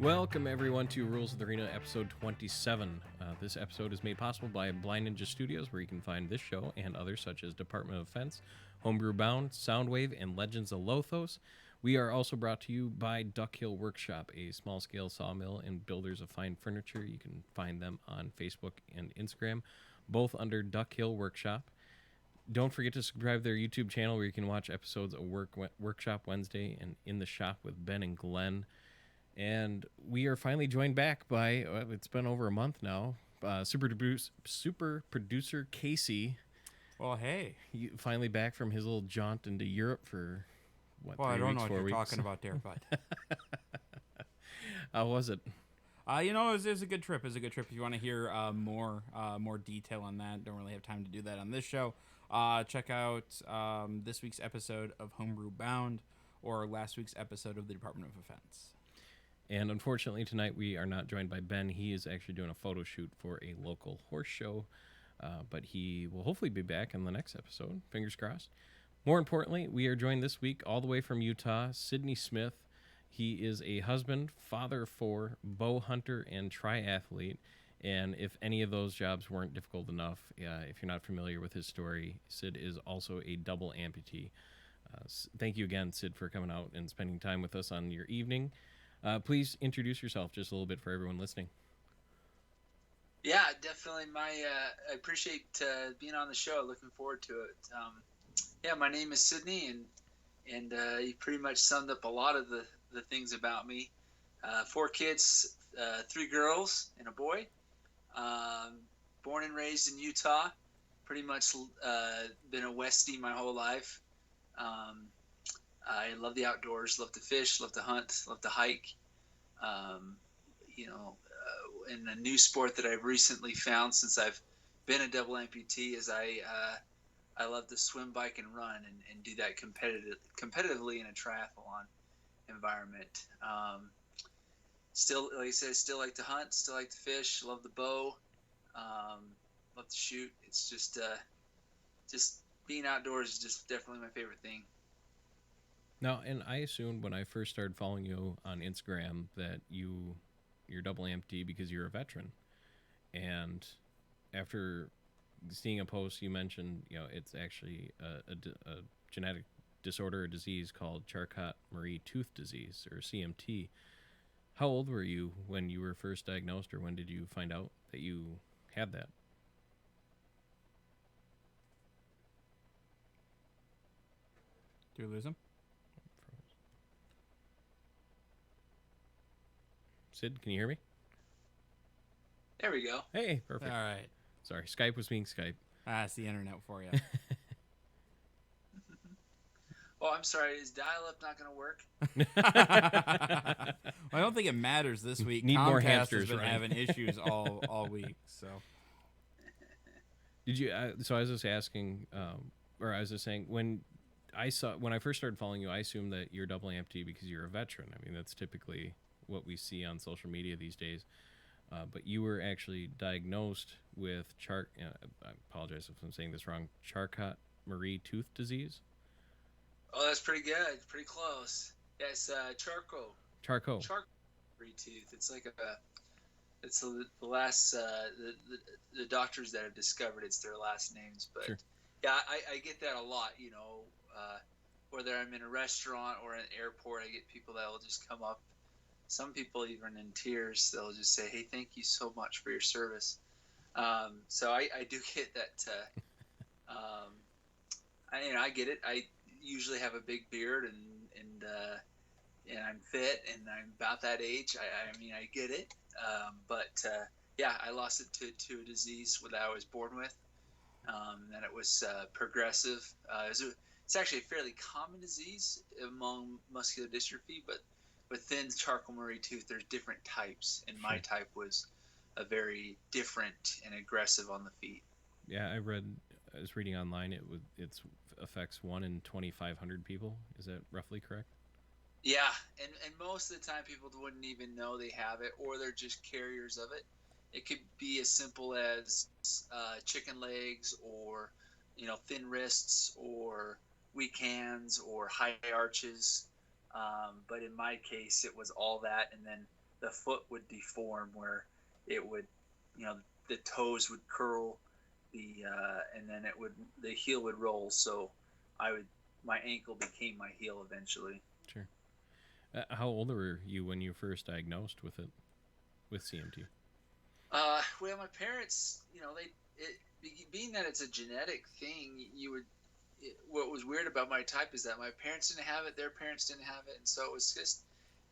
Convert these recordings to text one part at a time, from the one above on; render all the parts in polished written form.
Welcome, everyone, to Rules of the Arena, episode 27. This episode is made possible by Blind Ninja Studios, where you can find this show and others such as Department of Defense, Homebrew Bound, Soundwave, and Legends of Lothos. We are also brought to you by Duck Hill Workshop, a small-scale sawmill and builders of fine furniture. You can find them on Facebook and Instagram, both under Duck Hill Workshop. Don't forget to subscribe to their YouTube channel, where you can watch episodes of Workshop Wednesday and In the Shop with Ben and Glenn. And we are finally joined back by, it's been over a month now, super producer Casey. Well, hey. Finally back from his little jaunt into Europe for, what, 3 weeks, 4 weeks? Well, I don't know what you're talking about there, bud. How was it? It was a good trip. It was a good trip. If you want to hear more detail on that, don't really have time to do that on this show. Check out this week's episode of Homebrew Bound or last week's episode of the Department of Defense. And unfortunately, tonight we are not joined by Ben. He is actually doing a photo shoot for a local horse show, but he will hopefully be back in the next episode. Fingers crossed. More importantly, we are joined this week all the way from Utah, Sidney Smith. He is a husband, father of 4, bow hunter, and triathlete. And if any of those jobs weren't difficult enough, if you're not familiar with his story, Sid is also a double amputee. Thank you again, Sid, for coming out and spending time with us on your evening. Please introduce yourself just a little bit for everyone listening. Yeah, definitely. I appreciate being on the show. Looking forward to it. My name is Sidney, and you pretty much summed up a lot of the things about me. 4 kids, 3 girls and a boy. Born and raised in Utah. Pretty much been a Westie my whole life. I love the outdoors, love to fish, love to hunt, love to hike. And a new sport that I've recently found since I've been a double amputee is I love to swim, bike, and run and do that competitively in a triathlon environment. Still, like I said, still like to hunt, still like to fish, love the bow, love to shoot. It's just being outdoors is just definitely my favorite thing. Now, and I assumed when I first started following you on Instagram that you're double amputee because you're a veteran. And after seeing a post, you mentioned, it's actually a genetic disorder or disease called Charcot-Marie Tooth disease, or CMT. How old were you when you were first diagnosed, or when did you find out that you had that? Do we lose him? Sid, can you hear me? There we go. Hey, perfect. All right. Sorry, Skype was being Skype. It's the internet for you. Oh, I'm sorry. Is dial-up not going to work? Well, I don't think it matters this week. Need Comcast more hamsters, has been right? having issues all week. So Did you? So I was just asking, or I was just saying, when I first started following you, I assumed that you're double amputee because you're a veteran. I mean, that's typically what we see on social media these days. But you were actually diagnosed with I apologize if I'm saying this wrong. Charcot-Marie Tooth disease. Oh, that's pretty good. Pretty close. Yeah, it's Charcot-Marie Tooth. It's like it's the last the doctors that have discovered it's their last names. But sure. Yeah, I get that a lot. Whether I'm in a restaurant or an airport, I get people that will just come up. Some people even in tears, they'll just say, "Hey, thank you so much for your service." So I do get that. I get it. I usually have a big beard and I'm fit and I'm about that age. I get it. I lost it to a disease that I was born with. And it was progressive. It's actually a fairly common disease among muscular dystrophy, but within Charcot-Marie Tooth, there's different types, and my type was a very different and aggressive on the feet. Yeah, I was reading online. It affects 1 in 2,500 people. Is that roughly correct? Yeah, and most of the time people wouldn't even know they have it, or they're just carriers of it. It could be as simple as chicken legs, or thin wrists, or weak hands, or high arches. But in my case, it was all that, and then the foot would deform where it would, the toes would curl, and then the heel would roll. So my ankle became my heel eventually. Sure. How old were you when you first diagnosed with CMT? Well, my parents, being that it's a genetic thing, what was weird about my type is that my parents didn't have it, their parents didn't have it, and so it was just,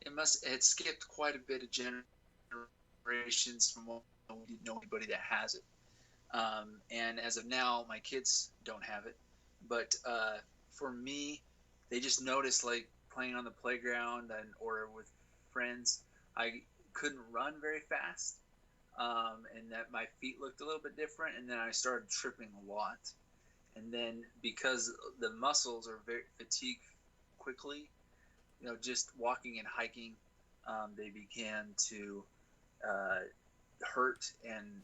it had skipped quite a bit of generations from what we didn't know anybody that has it. And as of now, my kids don't have it, but for me, they just noticed, like playing on the playground or with friends, I couldn't run very fast, and that my feet looked a little bit different, and then I started tripping a lot. And then because the muscles are very fatigued quickly, just walking and hiking, they began to hurt and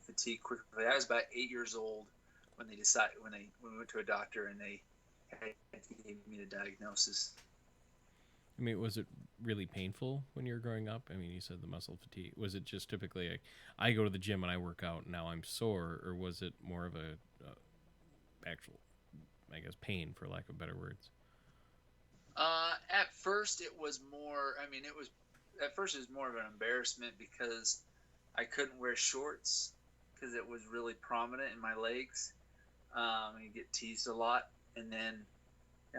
fatigue quickly. I was about 8 years old when we went to a doctor and they gave me the diagnosis. I mean, was it really painful when you were growing up? I mean, you said the muscle fatigue. Was it just typically like, I go to the gym and I work out and now I'm sore, or was it more of a actual, I guess, pain, for lack of better words? At first it was more, at first it was more of an embarrassment because I couldn't wear shorts because it was really prominent in my legs. You get teased a lot. And then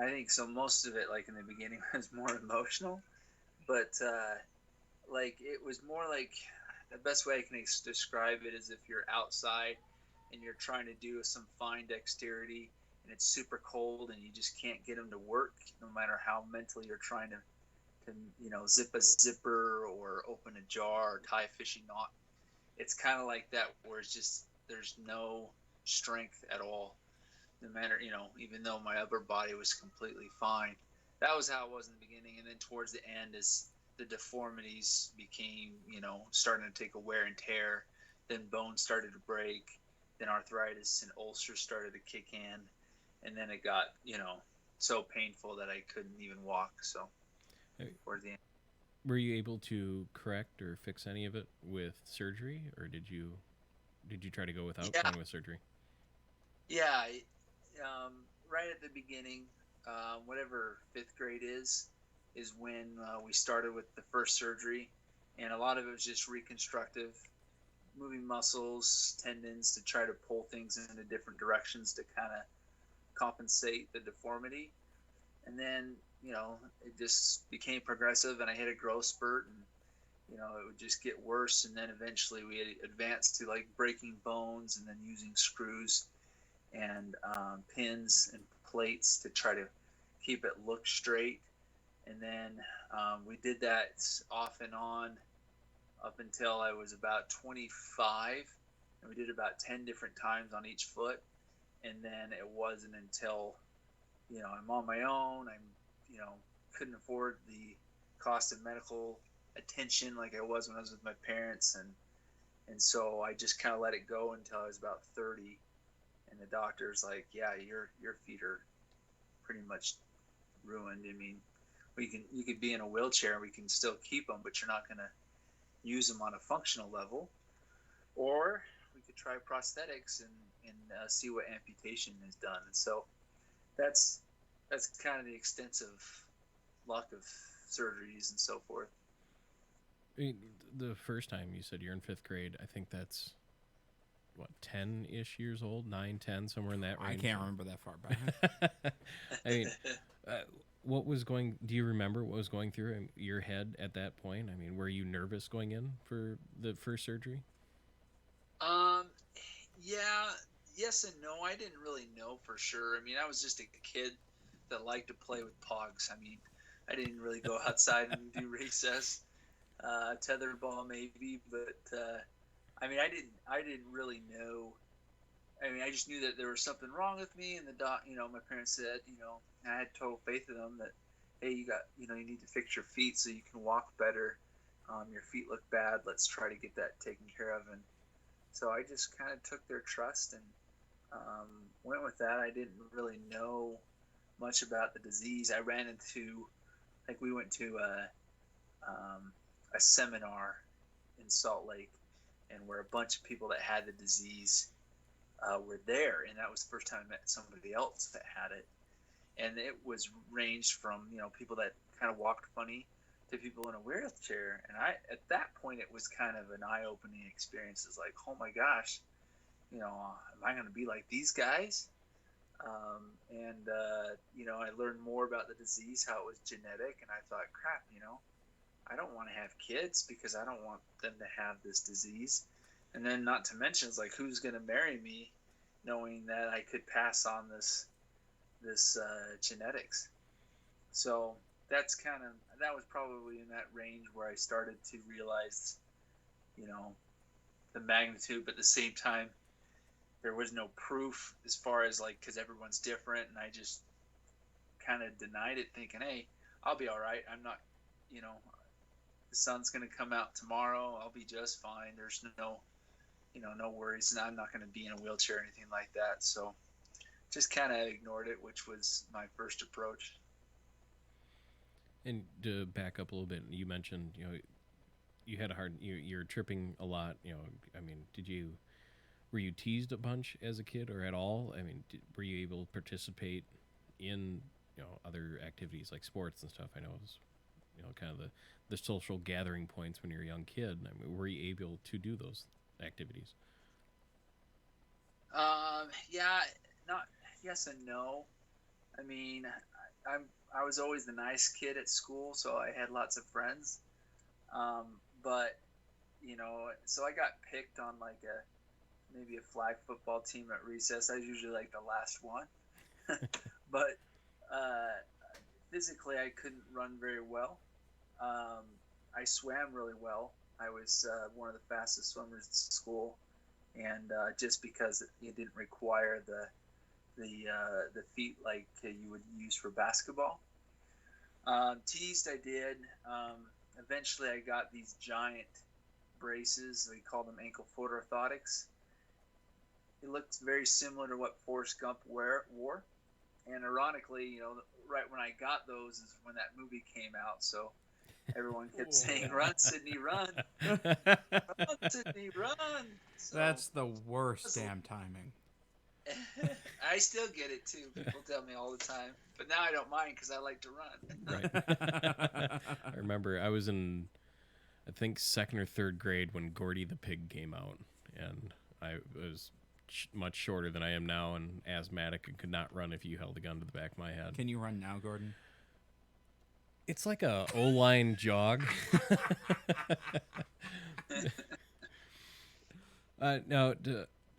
I think so most of it, like in the beginning, was more emotional, but like it was more like, the best way I can describe it is if you're outside and you're trying to do some fine dexterity and it's super cold and you just can't get them to work, no matter how mentally you're trying to zip a zipper or open a jar or tie a fishing knot. It's kind of like that, where it's just, there's no strength at all, no matter, even though my upper body was completely fine. That was how it was in the beginning. And then towards the end, as the deformities became, starting to take a wear and tear, then bones started to break, then arthritis and ulcers started to kick in. And then it got, so painful that I couldn't even walk. So towards the end. Were you able to correct or fix any of it with surgery, or did you try to go without going with surgery? Yeah. Right at the beginning, whatever fifth grade is when we started with the first surgery, and a lot of it was just reconstructive, moving muscles, tendons to try to pull things into different directions to kind of compensate the deformity. And then, it just became progressive, and I hit a growth spurt, and it would just get worse. And then eventually we had advanced to like breaking bones and then using screws and pins and plates to try to keep it look straight. And then we did that off and on up until I was about 25, and we did about 10 different times on each foot. And then it wasn't until, I'm on my own, couldn't afford the cost of medical attention like I was when I was with my parents, and so I just kind of let it go until I was about 30. And the doctor's like, yeah, your feet are pretty much ruined. I mean, you could be in a wheelchair and we can still keep them, but you're not going to use them on a functional level. Or we could try prosthetics and see what amputation is done. And so that's kind of the extensive luck of surgeries and so forth. I mean, the first time you said you're in fifth grade, I think that's, 10-ish years old, 9, 10, somewhere in that range. I can't remember that far back. I mean, do you remember what was going through your head at that point? I mean, were you nervous going in for the first surgery? Yeah, yes and no. I didn't really know for sure. I mean, I was just a kid that liked to play with pogs. I mean, I didn't really go outside and do recess, tetherball maybe, but I mean, I didn't really know. I mean, I just knew that there was something wrong with me, and my parents said, I had total faith in them that, hey, you need to fix your feet so you can walk better. Your feet look bad. Let's try to get that taken care of. And so I just kind of took their trust and went with that. I didn't really know much about the disease. I ran into, we went to a seminar in Salt Lake, and where a bunch of people that had the disease were there, and that was the first time I met somebody else that had it. And it was ranged from people that kind of walked funny to people in a wheelchair. And at that point it was kind of an eye-opening experience. It's like, oh my gosh, am I going to be like these guys? I learned more about the disease, how it was genetic, and I thought, crap, I don't want to have kids because I don't want them to have this disease. And then, not to mention, it's like, who's going to marry me knowing that I could pass on this genetics? So that was probably in that range where I started to realize, the magnitude, but at the same time, there was no proof as far as because everyone's different, and I just kind of denied it, thinking, hey, I'll be all right. I'm not, the sun's going to come out tomorrow. I'll be just fine. There's no worries, and I'm not going to be in a wheelchair or anything like that. So just kind of ignored it, which was my first approach. And to back up a little bit, you mentioned, you had you're tripping a lot. Were you teased a bunch as a kid or at all? Were you able to participate in, other activities like sports and stuff? I know it was, kind of the social gathering points when you're a young kid. Were you able to do those activities? Yeah, not yes and no. I was always the nice kid at school, so I had lots of friends. But so I got picked on maybe a flag football team at recess. I was usually the last one. But physically, I couldn't run very well. I swam really well. I was one of the fastest swimmers at school, and just because it didn't require the feet like you would use for basketball. Teased, I did. Eventually, I got these giant braces. They call them ankle foot orthotics. It looked very similar to what Forrest Gump wore. And ironically, right when I got those is when that movie came out. So everyone kept saying, "Run, Sidney, run! Run, Sidney, run!" So, that's the worst damn timing. I still get it too. People tell me all the time, but now I don't mind because I like to run. Right. I remember I was in, I think, second or third grade when Gordy the Pig came out, and I was much shorter than I am now and asthmatic and could not run if you held a gun to the back of my head. Can you run now, Gordon? It's like a O-line jog. Now,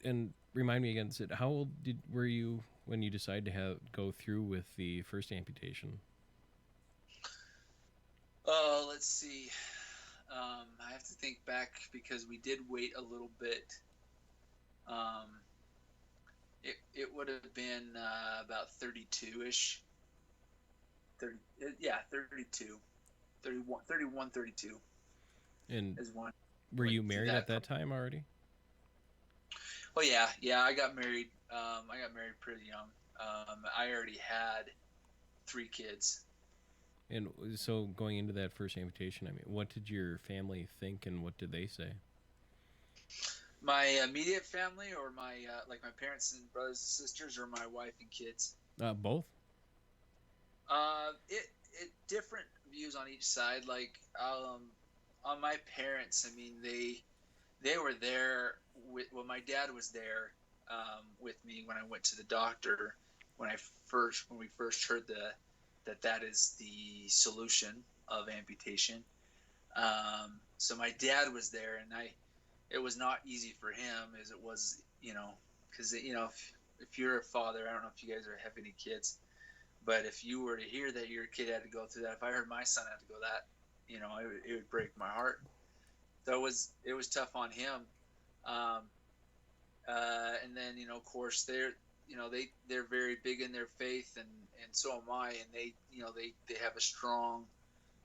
and remind me again, Sid, how old were you when you decided to go through with the first amputation? Oh, let's see. I have to think back because we did wait a little bit. It would have been about 32-ish. 32. 31, 32. And is one. were you married at that time already? Oh yeah. I got married. I got married pretty young. I already had 3 kids. And so going into that first amputation, what did your family think and what did they say? My immediate family, or my my parents and brothers and sisters, or my wife and kids? Both. It different views on each side. On my parents, they were there my dad was there with me when I went to the doctor when we first heard that is the solution of amputation. So my dad was there, and it was not easy for him as it was, because if you're a father, I don't know if you guys have any kids, but if you were to hear that your kid had to go through that, if I heard my son had to go that, it would break my heart. So it was tough on him. And then, of course, they're very big in their faith, and so am I, and they have a strong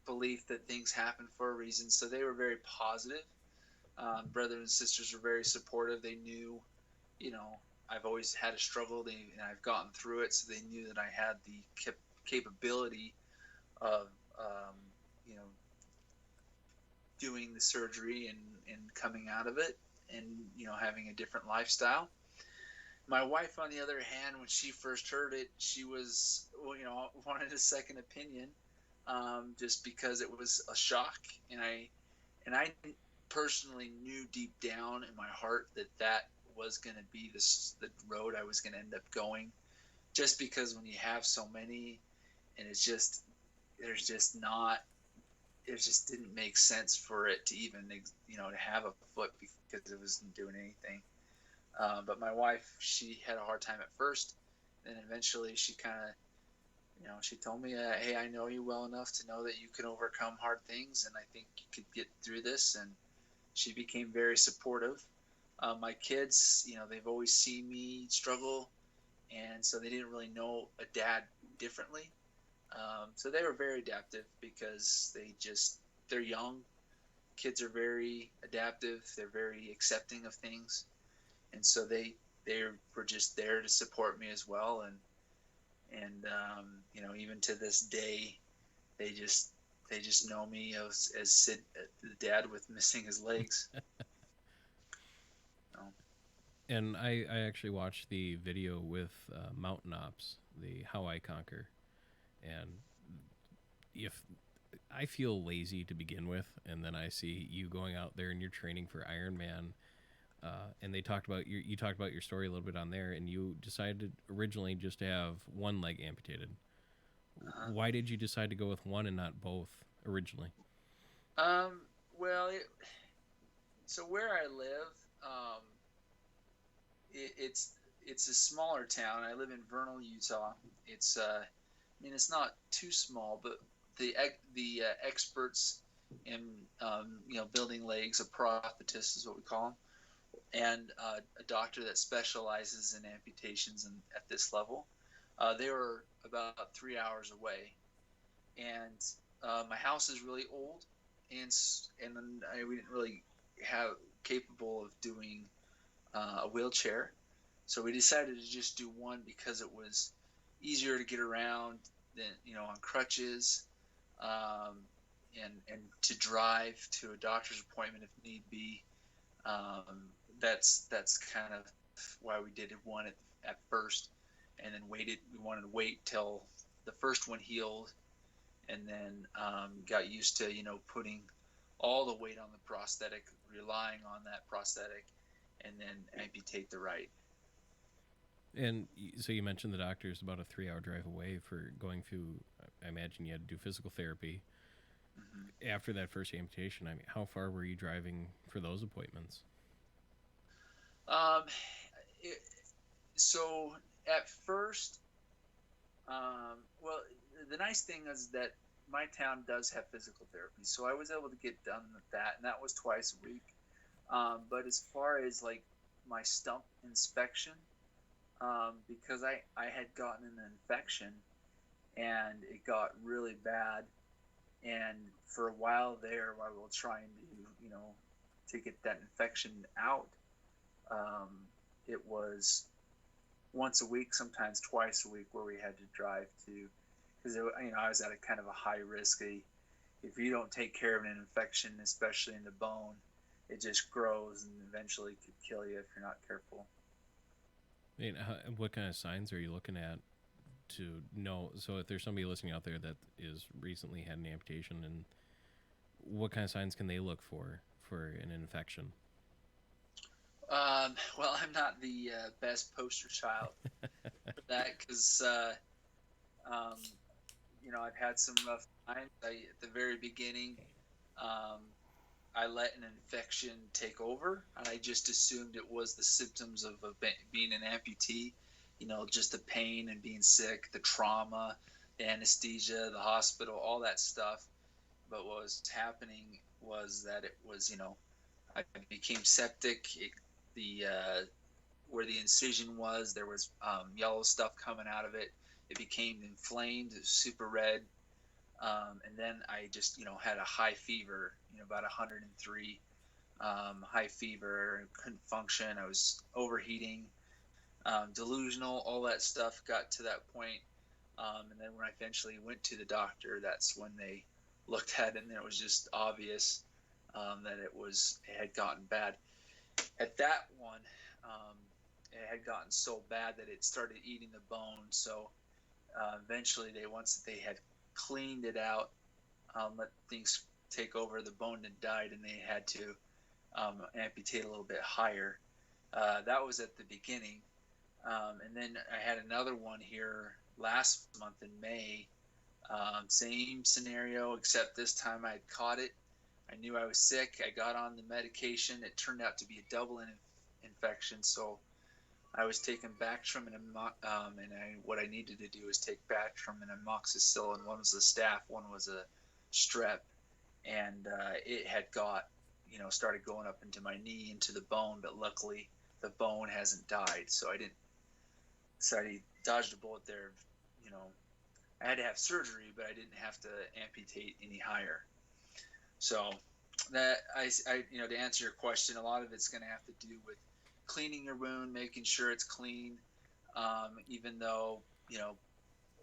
belief that things happen for a reason. So they were very positive. Brothers and sisters were very supportive. They knew, I've always had a struggle, and I've gotten through it. So they knew that I had the capability of, doing the surgery and coming out of it, and having a different lifestyle. My wife, on the other hand, when she first heard it, she was, wanted a second opinion, just because it was a shock, and I personally knew deep down in my heart that was going to be the road I was going to end up going, just because when you have so many, and it's just there's just not it just didn't make sense for it to even to have a foot, because it wasn't doing anything. But my wife, she had a hard time at first, and eventually she kind of, she told me, hey, I know you well enough to know that you can overcome hard things, and I think you could get through this. And she became very supportive. My kids, they've always seen me struggle, and so they didn't really know a dad differently. So they were very adaptive, because they're young. Kids are very adaptive. They're very accepting of things. And so they were just there to support me as well. And even to this day, they just know me as Sid, the dad with missing his legs. And I actually watched the video with Mountain Ops, the How I Conquer. And if I feel lazy to begin with, and then I see you going out there and you're training for Ironman, and you talked about your story a little bit on there, and you decided originally just to have one leg amputated. Why did you decide to go with one and not both originally? Well, so where I live, it's a smaller town. I live in Vernal, Utah. It's it's not too small, but the experts in building legs, a prosthetist is what we call them, and a doctor that specializes in amputations at this level. They were about 3 hours away, and my house is really old, and we didn't really have capable of doing a wheelchair, so we decided to just do one, because it was easier to get around than on crutches, and to drive to a doctor's appointment if need be. That's kind of why we did one at first, and then waited. We wanted to wait till the first one healed, and then got used to putting all the weight on the prosthetic, relying on that prosthetic, and then amputate the right. And so you mentioned the doctor is about a 3-hour drive away for going through. I imagine you had to do physical therapy. Mm-hmm. After that first amputation, how far were you driving for those appointments? So at first, well, the nice thing is that my town does have physical therapy, so I was able to get done with that, and that was twice a week. But as far as like my stump inspection, because I had gotten an infection, and it got really bad, and for a while there, while we were trying to get that infection out, it was once a week, sometimes twice a week, where we had to drive to, because I was at a kind of a high risk. If you don't take care of an infection, especially in the bone, it just grows and eventually could kill you if you're not careful. What kind of signs are you looking at to know? So if there's somebody listening out there that is recently had an amputation, and what kind of signs can they look for an infection? Well, I'm not the best poster child for that, because I've had some rough times. At the very beginning, I let an infection take over, and I just assumed it was the symptoms of being an amputee. Just the pain and being sick, the trauma, the anesthesia, the hospital, all that stuff. But what was happening was that it was, I became septic. Where the incision was, there was yellow stuff coming out of it. It became inflamed, it was super red. And then I just, had a high fever, about 103, high fever, couldn't function. I was overheating, delusional, all that stuff got to that point. And then when I eventually went to the doctor, that's when they looked at it, and it was just obvious. that it had gotten bad. At that one, it had gotten so bad that it started eating the bone. So eventually, once they had cleaned it out, let things take over, the bone had died, and they had to amputate a little bit higher. That was at the beginning. And then I had another one here last month in May. Same scenario, except this time I had caught it. I knew I was sick. I got on the medication. It turned out to be a double infection. So I was taking Bactrim and what I needed to do was take Bactrim and amoxicillin. One was a staph, one was a strep, and it had started going up into my knee, into the bone. But luckily, the bone hasn't died, so I dodged a bullet there. You know, I had to have surgery, but I didn't have to amputate any higher. So that to answer your question, a lot of it's going to have to do with cleaning your wound, making sure it's clean. Even though,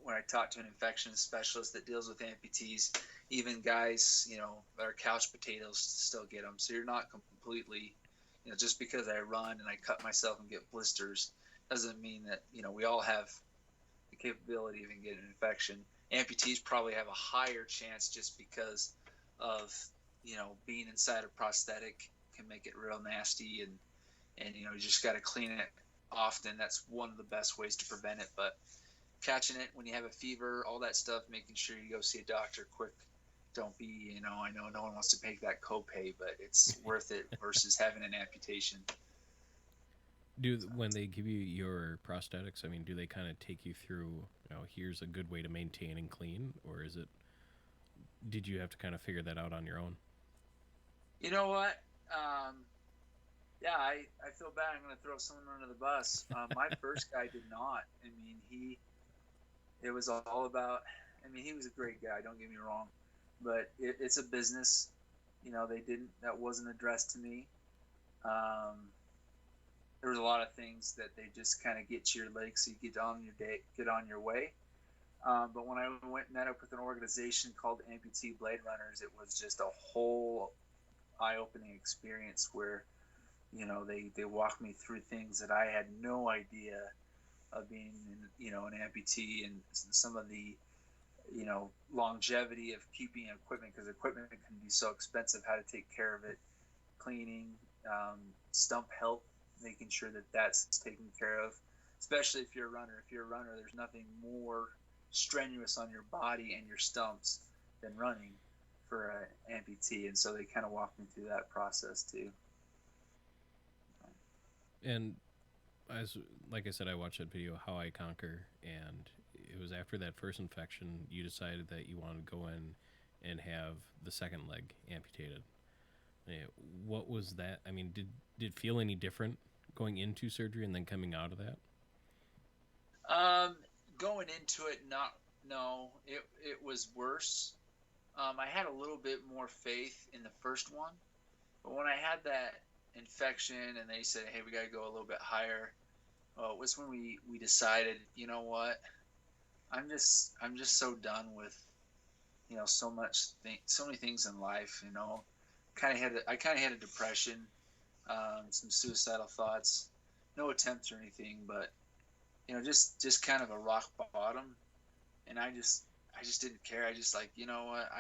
when I talk to an infection specialist that deals with amputees, even guys, that are couch potatoes still get them. So you're not completely, just because I run and I cut myself and get blisters doesn't mean that, we all have the capability of getting an infection. Amputees probably have a higher chance just because of, being inside a prosthetic can make it real nasty, and you just got to clean it often. That's one of the best ways to prevent it. But catching it when you have a fever, all that stuff, making sure you go see a doctor quick. Don't be, I know no one wants to pay that copay, but it's worth it versus having an amputation. When they give you your prosthetics, I mean, do they kind of take you through, here's a good way to maintain and clean, or did you have to kind of figure that out on your own? You know what? Yeah, I feel bad. I'm going to throw someone under the bus. My first guy did not. I mean, it was all about, he was a great guy, don't get me wrong, but it's a business. That wasn't addressed to me. There was a lot of things that they just kind of get to your legs so you get on your way. But when I went and met up with an organization called Amputee Blade Runners, it was just a whole eye-opening experience where, they walked me through things that I had no idea of being, an amputee, and some of the, longevity of keeping equipment, because equipment can be so expensive, how to take care of it, cleaning, stump health, making sure that that's taken care of, especially if you're a runner. If you're a runner, there's nothing more strenuous on your body and your stumps than running for an amputee. And so they kind of walked me through that process too. And like I said, I watched that video, How I Conquer, and it was after that first infection you decided that you wanted to go in and have the second leg amputated. What was that? I mean, did it feel any different going into surgery and then coming out of that? Going into it, no, it was worse. I had a little bit more faith in the first one, but when I had that infection and they said, hey, we got to go a little bit higher, it was when we decided, you know what, I'm just so done with, so many things in life, I kind of had a depression, some suicidal thoughts, no attempts or anything, but just kind of a rock bottom. And I just didn't care. I just like, you know what,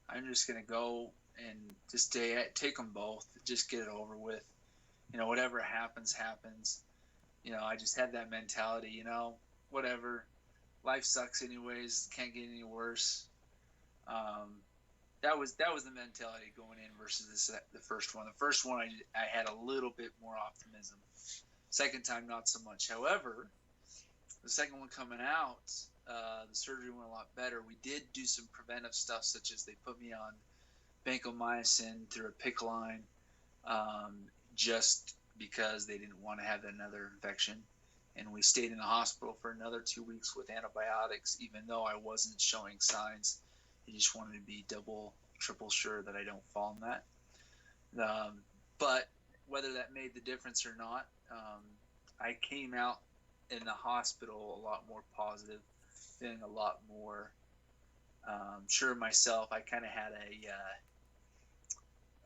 I'm just gonna go and just take them both, just get it over with. Whatever happens. I just had that mentality. Whatever, life sucks anyways. Can't get any worse. That was the mentality going in versus the first one. The first one, I had a little bit more optimism. Second time, not so much. However, the second one coming out, the surgery went a lot better. We did do some preventive stuff, such as they put me on vancomycin through a PICC line, just because they didn't want to have another infection. And we stayed in the hospital for another 2 weeks with antibiotics, even though I wasn't showing signs. They just wanted to be double, triple sure that I don't fall in that. But whether that made the difference or not, I came out in the hospital a lot more positive, feeling a lot more sure of myself. I kind of had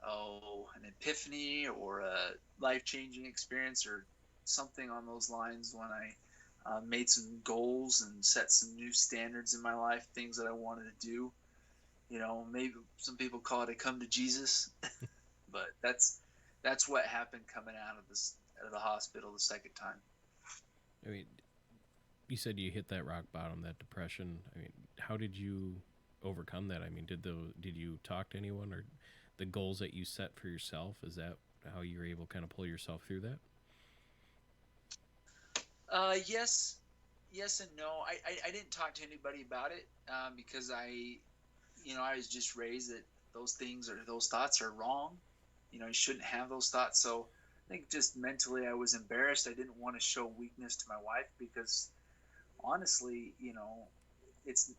an epiphany or a life-changing experience or something on those lines when I made some goals and set some new standards in my life, things that I wanted to do. Maybe some people call it a come to Jesus, but that's what happened coming out of the hospital the second time. I mean, you said you hit that rock bottom, that depression. I mean, how did you overcome that? I mean, did you talk to anyone, or the goals that you set for yourself? Is that how you were able to kind of pull yourself through that? Yes and no. I didn't talk to anybody about it because I was just raised that those thoughts are wrong. You shouldn't have those thoughts. So I think just mentally I was embarrassed. I didn't want to show weakness to my wife because honestly, it's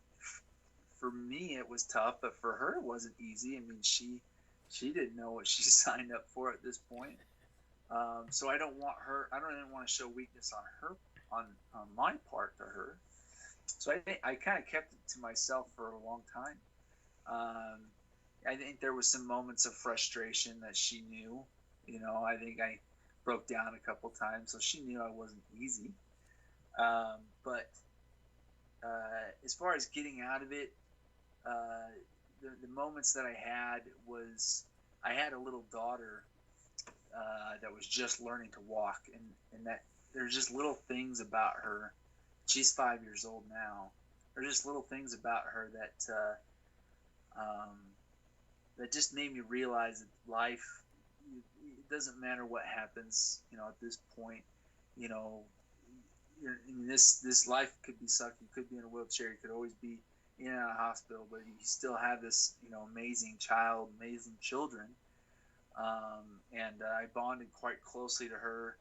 for me it was tough, but for her it wasn't easy. I mean, she didn't know what she signed up for at this point. So I don't even want to show weakness on her, on my part to her. So I kind of kept it to myself for a long time. I think there was some moments of frustration that she knew. I think I broke down a couple times, so she knew I wasn't easy. But as far as getting out of it, the moments that I had was I had a little daughter that was just learning to walk, and that there's just little things about her. She's 5 years old now. There's just little things about her that just made me realize that life, it doesn't matter what happens, at this point, this life could be sucked. You could be in a wheelchair. You could always be in and out of hospital, but you still have this, amazing child, amazing children. And I bonded quite closely to her.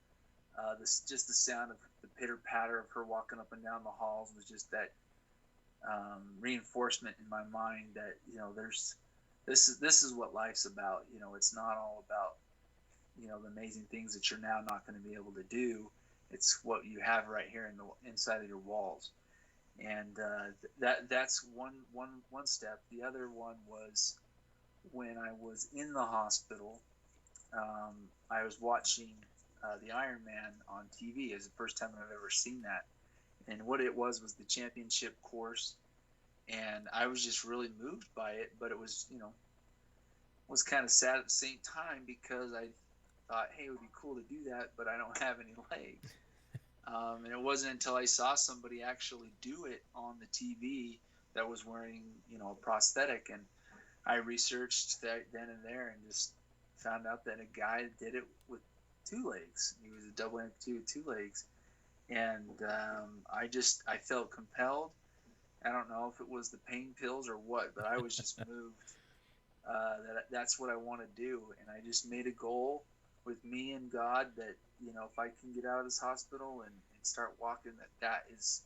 Just the sound of the pitter patter of her walking up and down the halls was just that reinforcement in my mind that this is what life's about. It's not all about the amazing things that you're now not going to be able to do. It's what you have right here in the inside of your walls, and that's one step. The other one was when I was in the hospital. I was watching the Iron Man on TV. It was the first time I've ever seen that, and what it was the championship course, and I was just really moved by it. But it was was kind of sad at the same time because I thought, hey, it would be cool to do that, but I don't have any legs. And it wasn't until I saw somebody actually do it on the TV that was wearing, a prosthetic, and I researched that then and there and just found out that a guy did it with 2 legs. He was a double amputee with 2 legs, and I felt compelled. I don't know if it was the pain pills or what, but I was just moved. That's what I want to do, and I just made a goal with me and God that if I can get out of this hospital and start walking, that's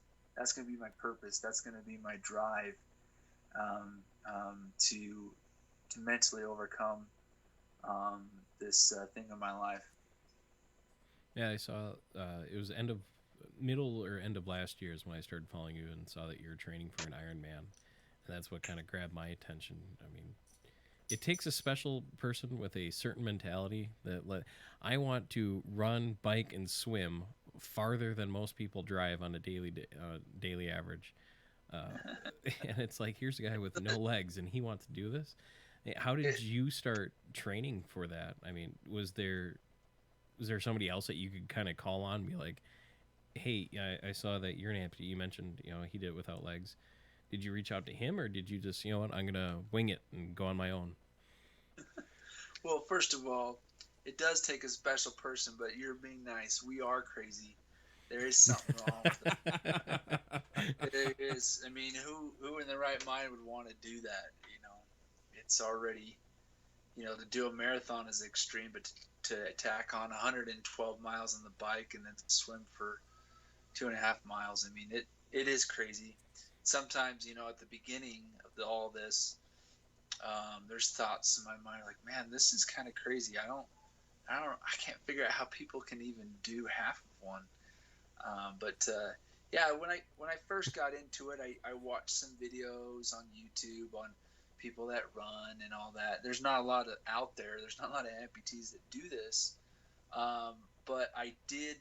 going to be my purpose. That's going to be my drive to mentally overcome this thing in my life. Yeah, I saw it was middle or end of last year is when I started following you and saw that you were training for an Ironman, and that's what kind of grabbed my attention. I mean, it takes a special person with a certain mentality that I want to run, bike, and swim farther than most people drive on a daily average. And it's like, here's a guy with no legs, and he wants to do this. How did you start training for that? I mean, was there somebody else that you could kind of call on and be like, hey, I saw that you're an amputee. You mentioned, he did it without legs. Did you reach out to him, or did you just, what, I'm going to wing it and go on my own? Well, first of all, it does take a special person, but you're being nice. We are crazy. There is something wrong with it. There is. I mean, who in their right mind would want to do that? It's already, to do a marathon is extreme, but to tack on 112 miles on the bike and then to swim for 2.5 miles, I mean, it is crazy. Sometimes, at the beginning of all this, there's thoughts in my mind like, man, this is kind of crazy. I can't figure out how people can even do half of one. But yeah, when I first got into it, I watched some videos on YouTube on people that run and all that. There's not a lot of out there. There's not a lot of amputees that do this. But I did.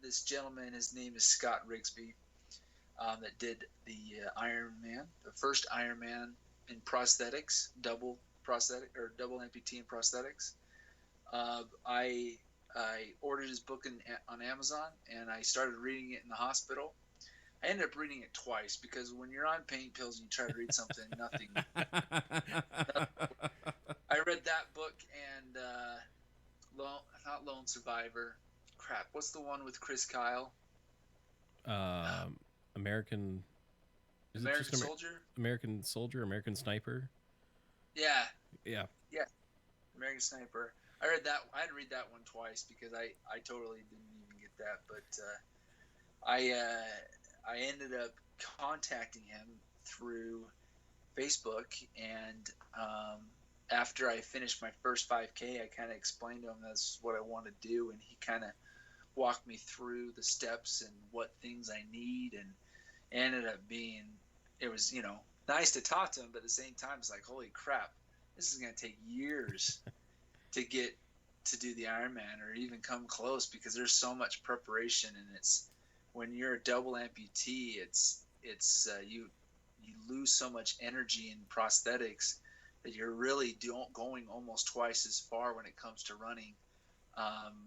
This gentleman, his name is Scott Rigsby, that did the Ironman, the first Ironman in prosthetics, double amputee in prosthetics. I ordered his book on Amazon, and I started reading it in the hospital. I ended up reading it twice because when you're on pain pills and you try to read something, nothing. I read that book and not Lone Survivor. Crap, what's the one with Chris Kyle? American. American Soldier. American Soldier, American Sniper. Yeah. Yeah. American Sniper. I read that. I had to read that one twice because I totally didn't even get that. But I ended up contacting him through Facebook, and after I finished my first 5K, I kind of explained to him that's what I want to do, and he kind of walked me through the steps and what things I need, and ended up being, it was, nice to talk to him, but at the same time, it's like, holy crap, this is going to take years to get to do the Ironman or even come close, because there's so much preparation, and it's, when you're a double amputee, it's you lose so much energy in prosthetics that you're really going almost twice as far when it comes to running,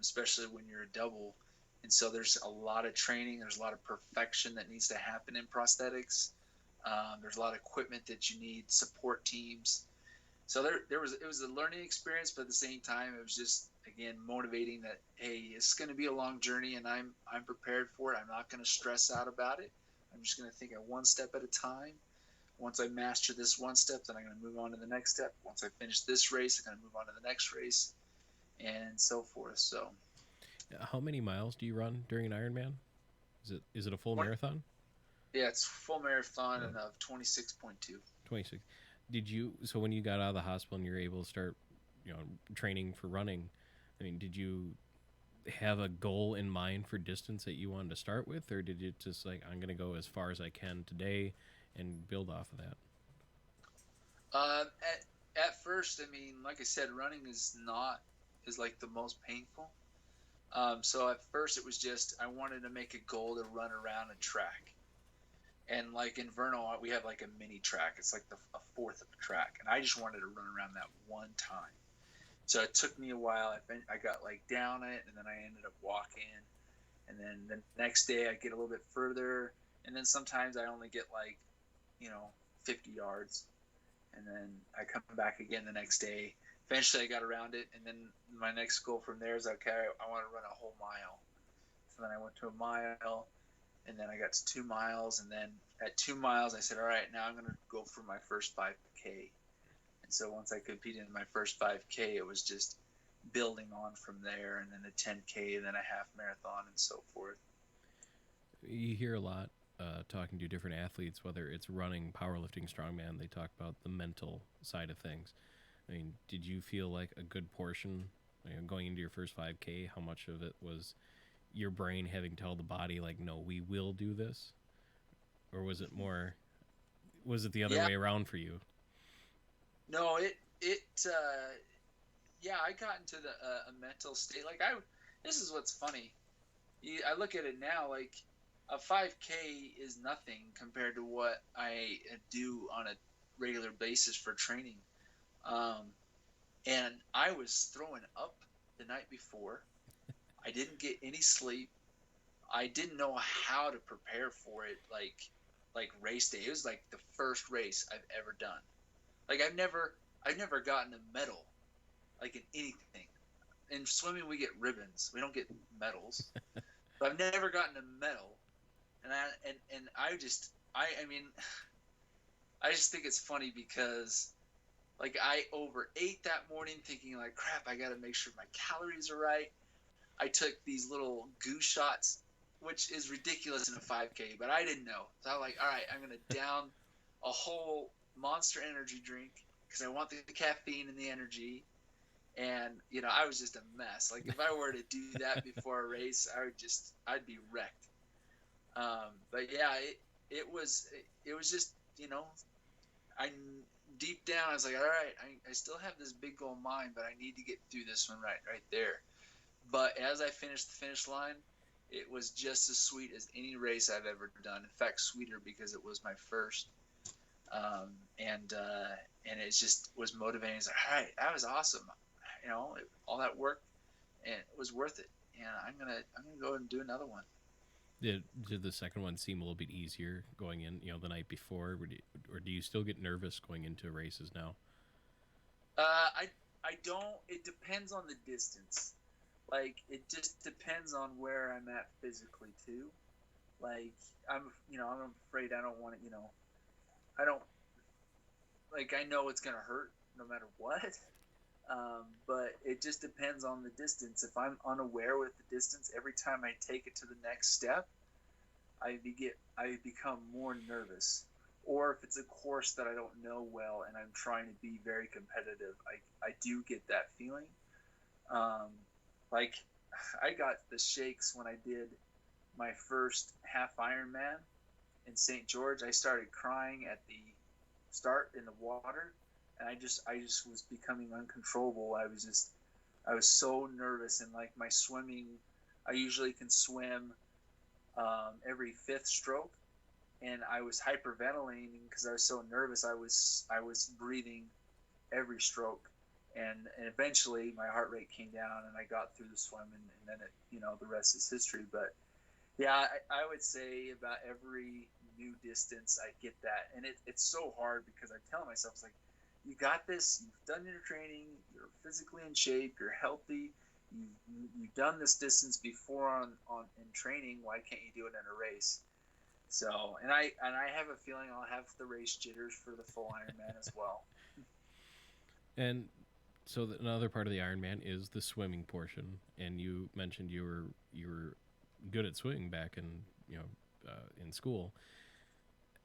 especially when you're a double. And so there's a lot of training. There's a lot of perfection that needs to happen in prosthetics. There's a lot of equipment that you need, support teams. So it was a learning experience, but at the same time, it was just, again, motivating that, hey, it's going to be a long journey, and I'm prepared for it. I'm not going to stress out about it. I'm just going to think of one step at a time. Once I master this one step, then I'm going to move on to the next step. Once I finish this race, I'm going to move on to the next race, and so forth. So, how many miles do you run during an Ironman? Is it a full marathon? Yeah, it's full marathon of 26.2. 26. So when you got out of the hospital and you're able to start, training for running, I mean, did you have a goal in mind for distance that you wanted to start with, or did you just like, I'm going to go as far as I can today and build off of that? At first, I mean, like I said, running is like the most painful. So at first it was just, I wanted to make a goal to run around a track. And like in Vernal, we have like a mini track. It's like a fourth of a track. And I just wanted to run around that one time. So it took me a while. I got like down it, and then I ended up walking. And then the next day I get a little bit further. And then sometimes I only get like, 50 yards. And then I come back again the next day. Eventually I got around it. And then my next goal from there is, okay, I want to run a whole mile. So then I went to a mile. And then I got to 2 miles, and then at 2 miles, I said, all right, now I'm going to go for my first 5K. And so once I competed in my first 5K, it was just building on from there, and then a 10K, and then a half marathon, and so forth. You hear a lot talking to different athletes, whether it's running, powerlifting, strongman, they talk about the mental side of things. I mean, did you feel like a good portion, going into your first 5K, how much of it was your brain having to tell the body, like, no, we will do this? Or was it the other way around for you? No, I got into a mental state. Like, this is what's funny. I look at it now, like, a 5K is nothing compared to what I do on a regular basis for training. And I was throwing up the night before. I didn't get any sleep. I didn't know how to prepare for it, like race day. It was like the first race I've ever done. Like I've never gotten a medal, like in anything. In swimming we get ribbons. We don't get medals. But I've never gotten a medal. And I just think it's funny because like I overate that morning thinking like, crap, I got to make sure my calories are right. I took these little goo shots, which is ridiculous in a 5K, but I didn't know. So I was like, all right, I'm going to down a whole Monster energy drink because I want the caffeine and the energy. And, I was just a mess. Like if I were to do that before a race, I'd be wrecked. But yeah, it was just, I deep down I was like, all right, I still have this big goal in mind, but I need to get through this one right there. But as I finished the finish line, it was just as sweet as any race I've ever done. In fact, sweeter because it was my first. Um, and it just was motivating. It's like, all right, that was awesome. All that work, and it was worth it. And I'm gonna go and do another one. Did the second one seem a little bit easier going in, the night before, or do you still get nervous going into races now? I don't. It depends on the distance. Like it just depends on where I'm at physically too. Like I'm afraid I don't want to. I don't like. I know it's gonna hurt no matter what. But it just depends on the distance. If I'm unaware with the distance, every time I take it to the next step, I become more nervous. Or if it's a course that I don't know well and I'm trying to be very competitive, I do get that feeling. Um, like I got the shakes when I did my first half Ironman in St. George. I started crying at the start in the water, and I just was becoming uncontrollable. I was so nervous, and like my swimming, I usually can swim every fifth stroke, and I was hyperventilating because I was so nervous. I was breathing every stroke, and eventually my heart rate came down, and I got through the swim, and then the rest is history. But yeah, I would say about every new distance I get that, and it's so hard because I tell myself, it's like, you got this, you've done your training, you're physically in shape, you're healthy, you've done this distance before on in training, why can't you do it in a race? So, and I have a feeling I'll have the race jitters for the full Ironman as well. And so another part of the Ironman is the swimming portion, and you mentioned you were good at swimming back in school.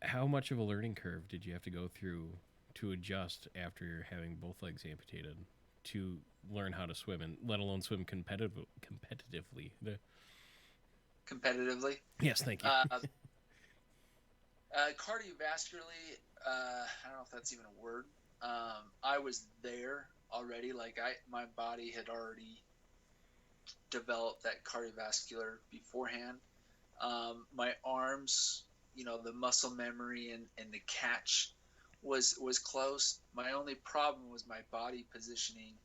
How much of a learning curve did you have to go through to adjust after having both legs amputated to learn how to swim, and let alone swim competitively? Competitively? Yes, thank you. Cardiovascularly, I don't know if that's even a word. I was there already. Like my body had already developed that cardiovascular beforehand. My arms, the muscle memory and the catch was close. My only problem was my body positioning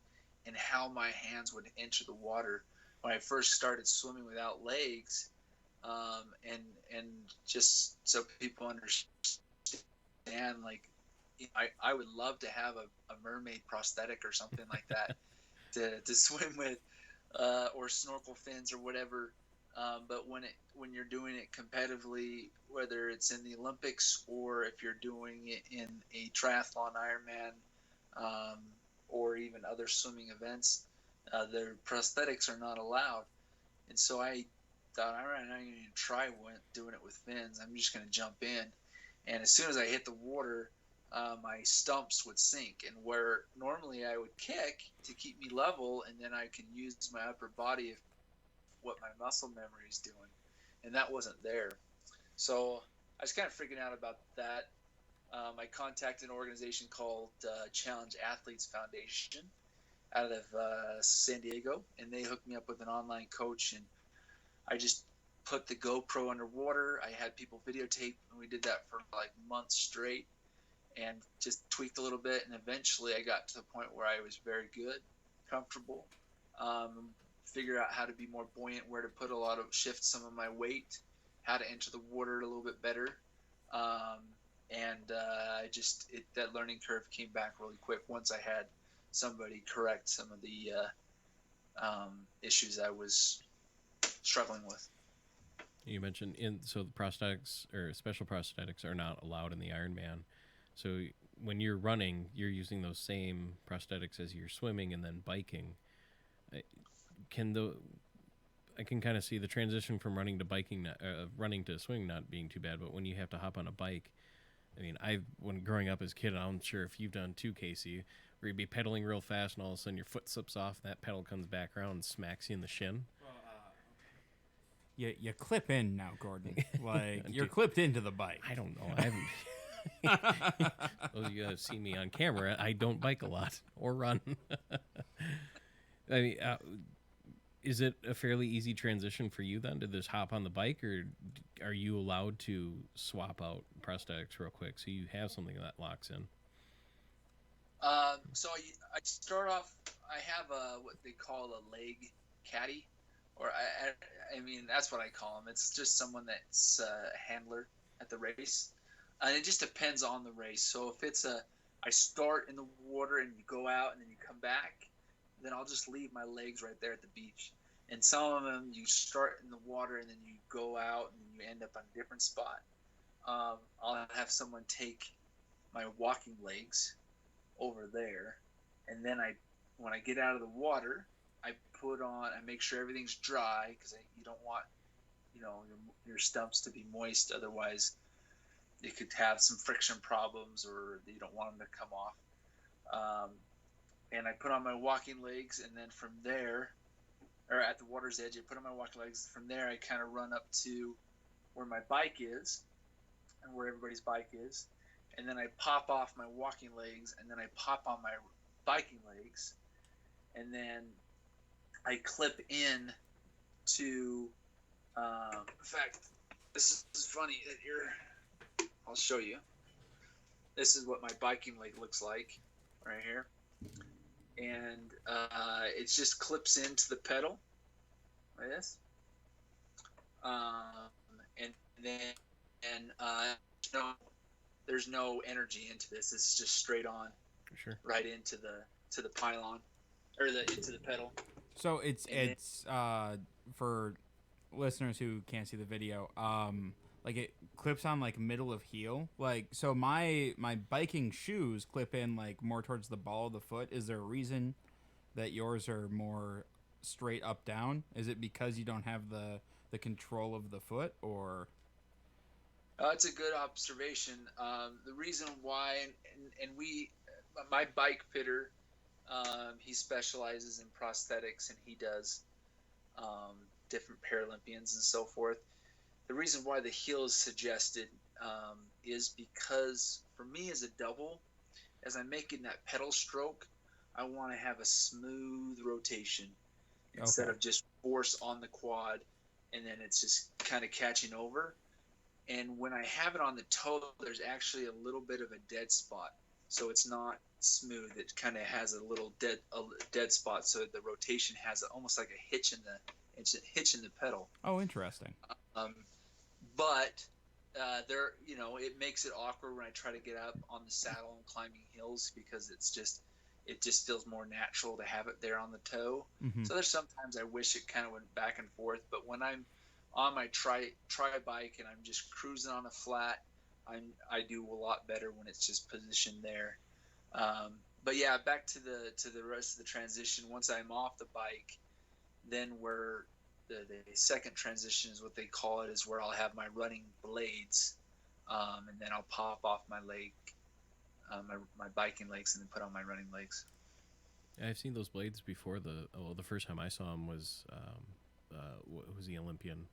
and how my hands would enter the water when I first started swimming without legs. And just so people understand, like, I would love to have a mermaid prosthetic or something like that to swim with, or snorkel fins or whatever. But when you're doing it competitively, whether it's in the Olympics or if you're doing it in a triathlon, Ironman, um, or even other swimming events, their prosthetics are not allowed. And so I thought, all right, I'm going to try doing it with fins. I'm just going to jump in. And as soon as I hit the water, my stumps would sink. And where normally I would kick to keep me level, and then I can use my upper body if what my muscle memory is doing. And that wasn't there. So I was kind of freaking out about that. I contacted an organization called Challenge Athletes Foundation out of San Diego, and they hooked me up with an online coach, and I just put the GoPro underwater. I had people videotape, and we did that for like months straight, and just tweaked a little bit, and eventually I got to the point where I was very good, comfortable, figure out how to be more buoyant, where to shift some of my weight, how to enter the water a little bit better. That learning curve came back really quick once I had somebody correct some of the issues I was struggling with. You mentioned so the prosthetics or special prosthetics are not allowed in the Ironman. So when you're running, you're using those same prosthetics as you're swimming and then biking. I can kind of see the transition from running to biking, running to swimming not being too bad, but when you have to hop on a bike, I mean, when growing up as a kid, I'm sure if you've done too, Casey, where you'd be pedaling real fast and all of a sudden your foot slips off, and that pedal comes back around and smacks you in the shin. You clip in now, Gordon. Like you're clipped into the bike. I don't know. I haven't. Those of you that have seen me on camera, I don't bike a lot or run. I mean, is it a fairly easy transition for you then to just hop on the bike, or are you allowed to swap out prosthetics real quick so you have something that locks in? So I start off. I have what they call a leg caddy, or I mean that's what I call them. It's just someone that's a handler at the race, and it just depends on the race. So if it's I start in the water and you go out and then you come back, then I'll just leave my legs right there at the beach. And some of them you start in the water and then you go out and you end up on a different spot. I'll have someone take my walking legs over there, and then when I get out of the water, I make sure everything's dry because you don't want your stumps to be moist, otherwise it could have some friction problems or you don't want them to come off. And I put on my walking legs, and then from there, or at the water's edge, I put on my walking legs. From there, I kind of run up to where my bike is and where everybody's bike is, and then I pop off my walking legs, and then I pop on my biking legs, and then I clip in to. In fact, this is funny. I'll show you. This is what my biking leg looks like, right here, and it just clips into the pedal, like this, and then there's no energy into this. This is just straight on, Sure. right into the pylon, or into the pedal. So it's for listeners who can't see the video, like it clips on like middle of heel. Like, so my biking shoes clip in like more towards the ball of the foot. Is there a reason that yours are more straight up down? Is it because you don't have the control of the foot, or? It's a good observation. The reason why, my bike fitter, he specializes in prosthetics, and he does different Paralympians and so forth. The reason why the heel is suggested is because for me as a double, as I'm making that pedal stroke, I want to have a smooth rotation instead of just force on the quad, and then it's just kind of catching over. And when I have it on the toe, there's actually a little bit of a dead spot. So it's not smooth. It kind of has a little dead spot. So the rotation has almost like a hitch in the pedal. Oh, interesting. But it makes it awkward when I try to get up on the saddle and climbing hills, because it just feels more natural to have it there on the toe. Mm-hmm. So there's sometimes I wish it kind of went back and forth, but when I'm on my tri bike and I'm just cruising on a flat, I do a lot better when it's just positioned there. But yeah, back to the rest of the transition. Once I'm off the bike, then where the second transition is what they call it, is where I'll have my running blades, and then I'll pop off my leg, my biking legs, and then put on my running legs. I've seen those blades before. The first time I saw them was what was the Olympian?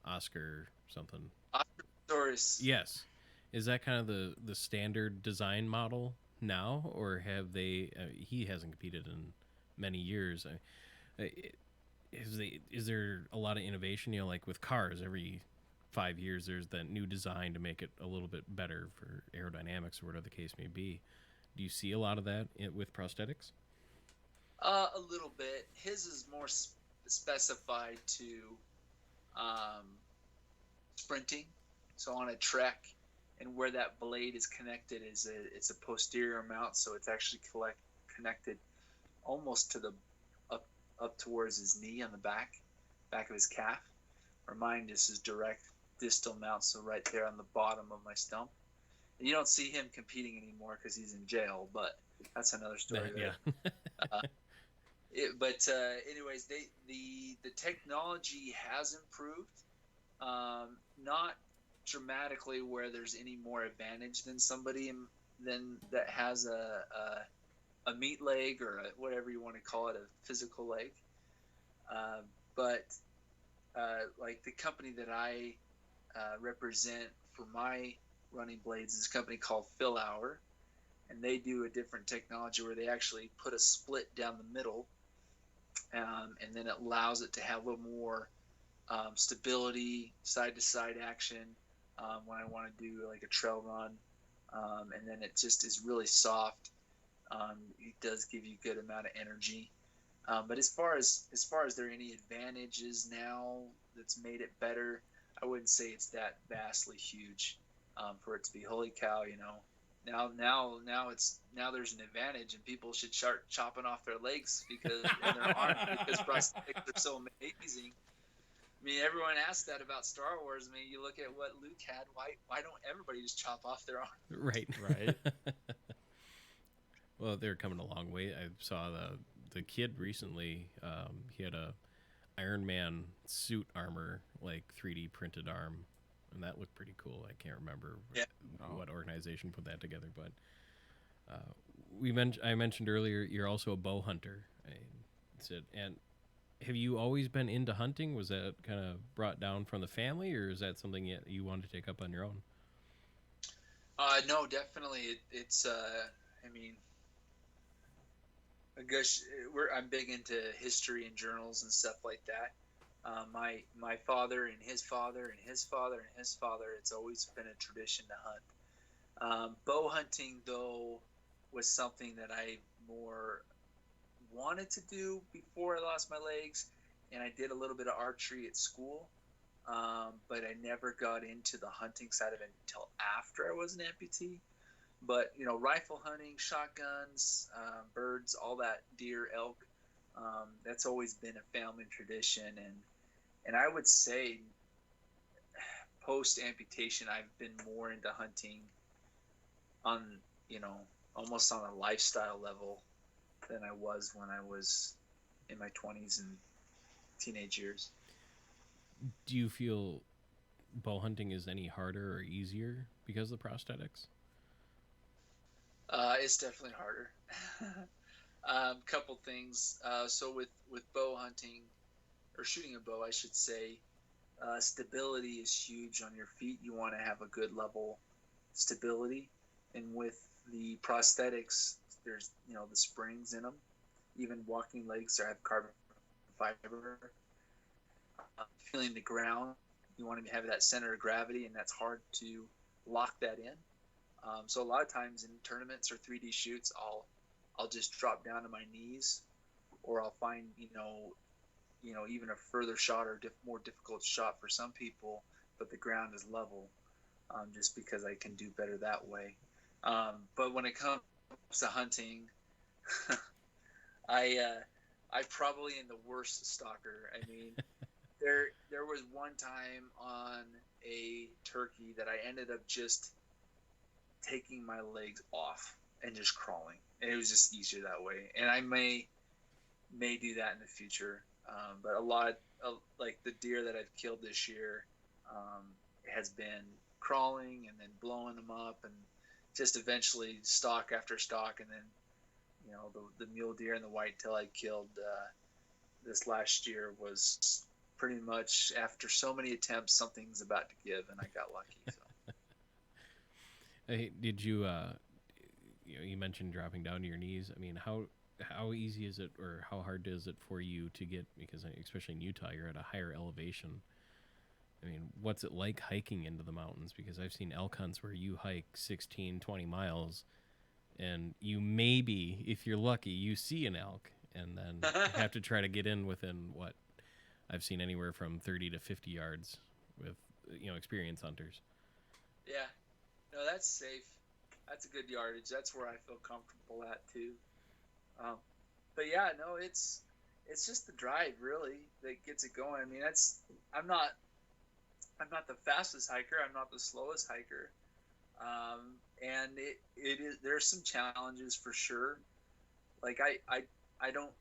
Oscar something. Oscar Pistorius. Yes. Is that kind of the standard design model now, or have they? He hasn't competed in many years. Is there a lot of innovation? Like with cars, every 5 years there's that new design to make it a little bit better for aerodynamics or whatever the case may be. Do you see a lot of that with prosthetics? A little bit. His is more specified to sprinting. So on a trek, and where that blade is connected it's a posterior mount, so it's actually connected almost to the up towards his knee on the back of his calf. Or mine just is direct distal mount, so right there on the bottom of my stump. And you don't see him competing anymore because he's in jail, but that's another story. Yeah. Anyways, the technology has improved, not dramatically where there's any more advantage than somebody that has a meat leg, or whatever you want to call it, a physical leg. But like the company that I represent for my running blades is a company called Fill Hour, and they do a different technology where they actually put a split down the middle, and then it allows it to have a little more stability, side to side action when I want to do like a trail run, and then it just is really soft. It does give you a good amount of energy. But as far as there are any advantages now that's made it better, I wouldn't say it's that vastly huge for it to be holy cow. Now there's an advantage, and people should start chopping off their legs and their arms because prosthetics are so amazing. I mean, everyone asks that about Star Wars. I mean, you look at what Luke had. Why don't everybody just chop off their arm? Right. Well, they're coming a long way. I saw the kid recently. He had a Iron Man suit armor, like 3D printed arm, and that looked pretty cool. I can't remember what organization put that together, but I mentioned earlier you're also a bow hunter. And have you always been into hunting? Was that kind of brought down from the family, or is that something you wanted to take up on your own? No, definitely. It's. I mean, I guess I'm big into history and journals and stuff like that. My father and his father and his father and his father. It's always been a tradition to hunt. Bow hunting, though, was something that I more wanted to do before I lost my legs, and I did a little bit of archery at school, but I never got into the hunting side of it until after I was an amputee. But rifle hunting, shotguns, birds, all that, deer, elk, that's always been a family tradition. And I would say post amputation, I've been more into hunting on almost on a lifestyle level than I was when I was in my 20s and teenage years. Do you feel bow hunting is any harder or easier because of the prosthetics? It's definitely harder. Couple things. So with bow hunting, or shooting a bow, I should say, stability is huge on your feet. You want to have a good level stability, and with the prosthetics, there's the springs in them. Even walking legs have carbon fiber. Feeling the ground, you want to have that center of gravity, and that's hard to lock that in. So a lot of times in tournaments or 3D shoots, I'll just drop down to my knees, or I'll find even a further shot or more difficult shot for some people, but the ground is level, just because I can do better that way. But when it comes to hunting, I probably am the worst stalker. I mean, there was one time on a turkey that I ended up just taking my legs off and just crawling, and it was just easier that way. And I may do that in the future, but a lot of, like the deer that I've killed this year, has been crawling and then blowing them up, and just eventually stalk after stalk, and then the mule deer and the whitetail I killed this last year was pretty much, after so many attempts, something's about to give, and I got lucky. So. Hey, did you you mentioned dropping down to your knees? I mean, how easy is it, or how hard is it for you to get, because especially in Utah, you're at a higher elevation. I mean, what's it like hiking into the mountains? Because I've seen elk hunts where you hike 16, 20 miles, and you maybe, if you're lucky, you see an elk, and then have to try to get in within what I've seen anywhere from 30 to 50 yards with experienced hunters. Yeah, no, that's safe. That's a good yardage. That's where I feel comfortable at too. But yeah, no, it's just the drive really that gets it going. I mean, I'm not the fastest hiker. I'm not the slowest hiker. And it is, there's some challenges for sure. Like I don't,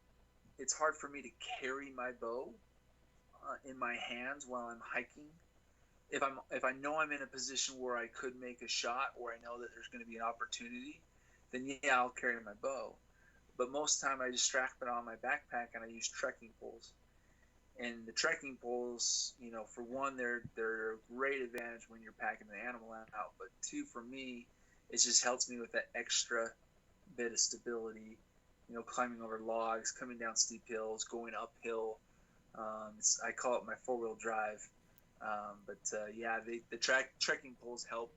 it's hard for me to carry my bow in my hands while I'm hiking. If I know I'm in a position where I could make a shot, or I know that there's going to be an opportunity, then yeah, I'll carry my bow. But most of the time I just strap it on my backpack and I use trekking poles. And the trekking poles, for one, they're a great advantage when you're packing the animal out. But two, for me, it just helps me with that extra bit of stability. Climbing over logs, coming down steep hills, going uphill. I call it my 4-wheel drive. The trekking poles help.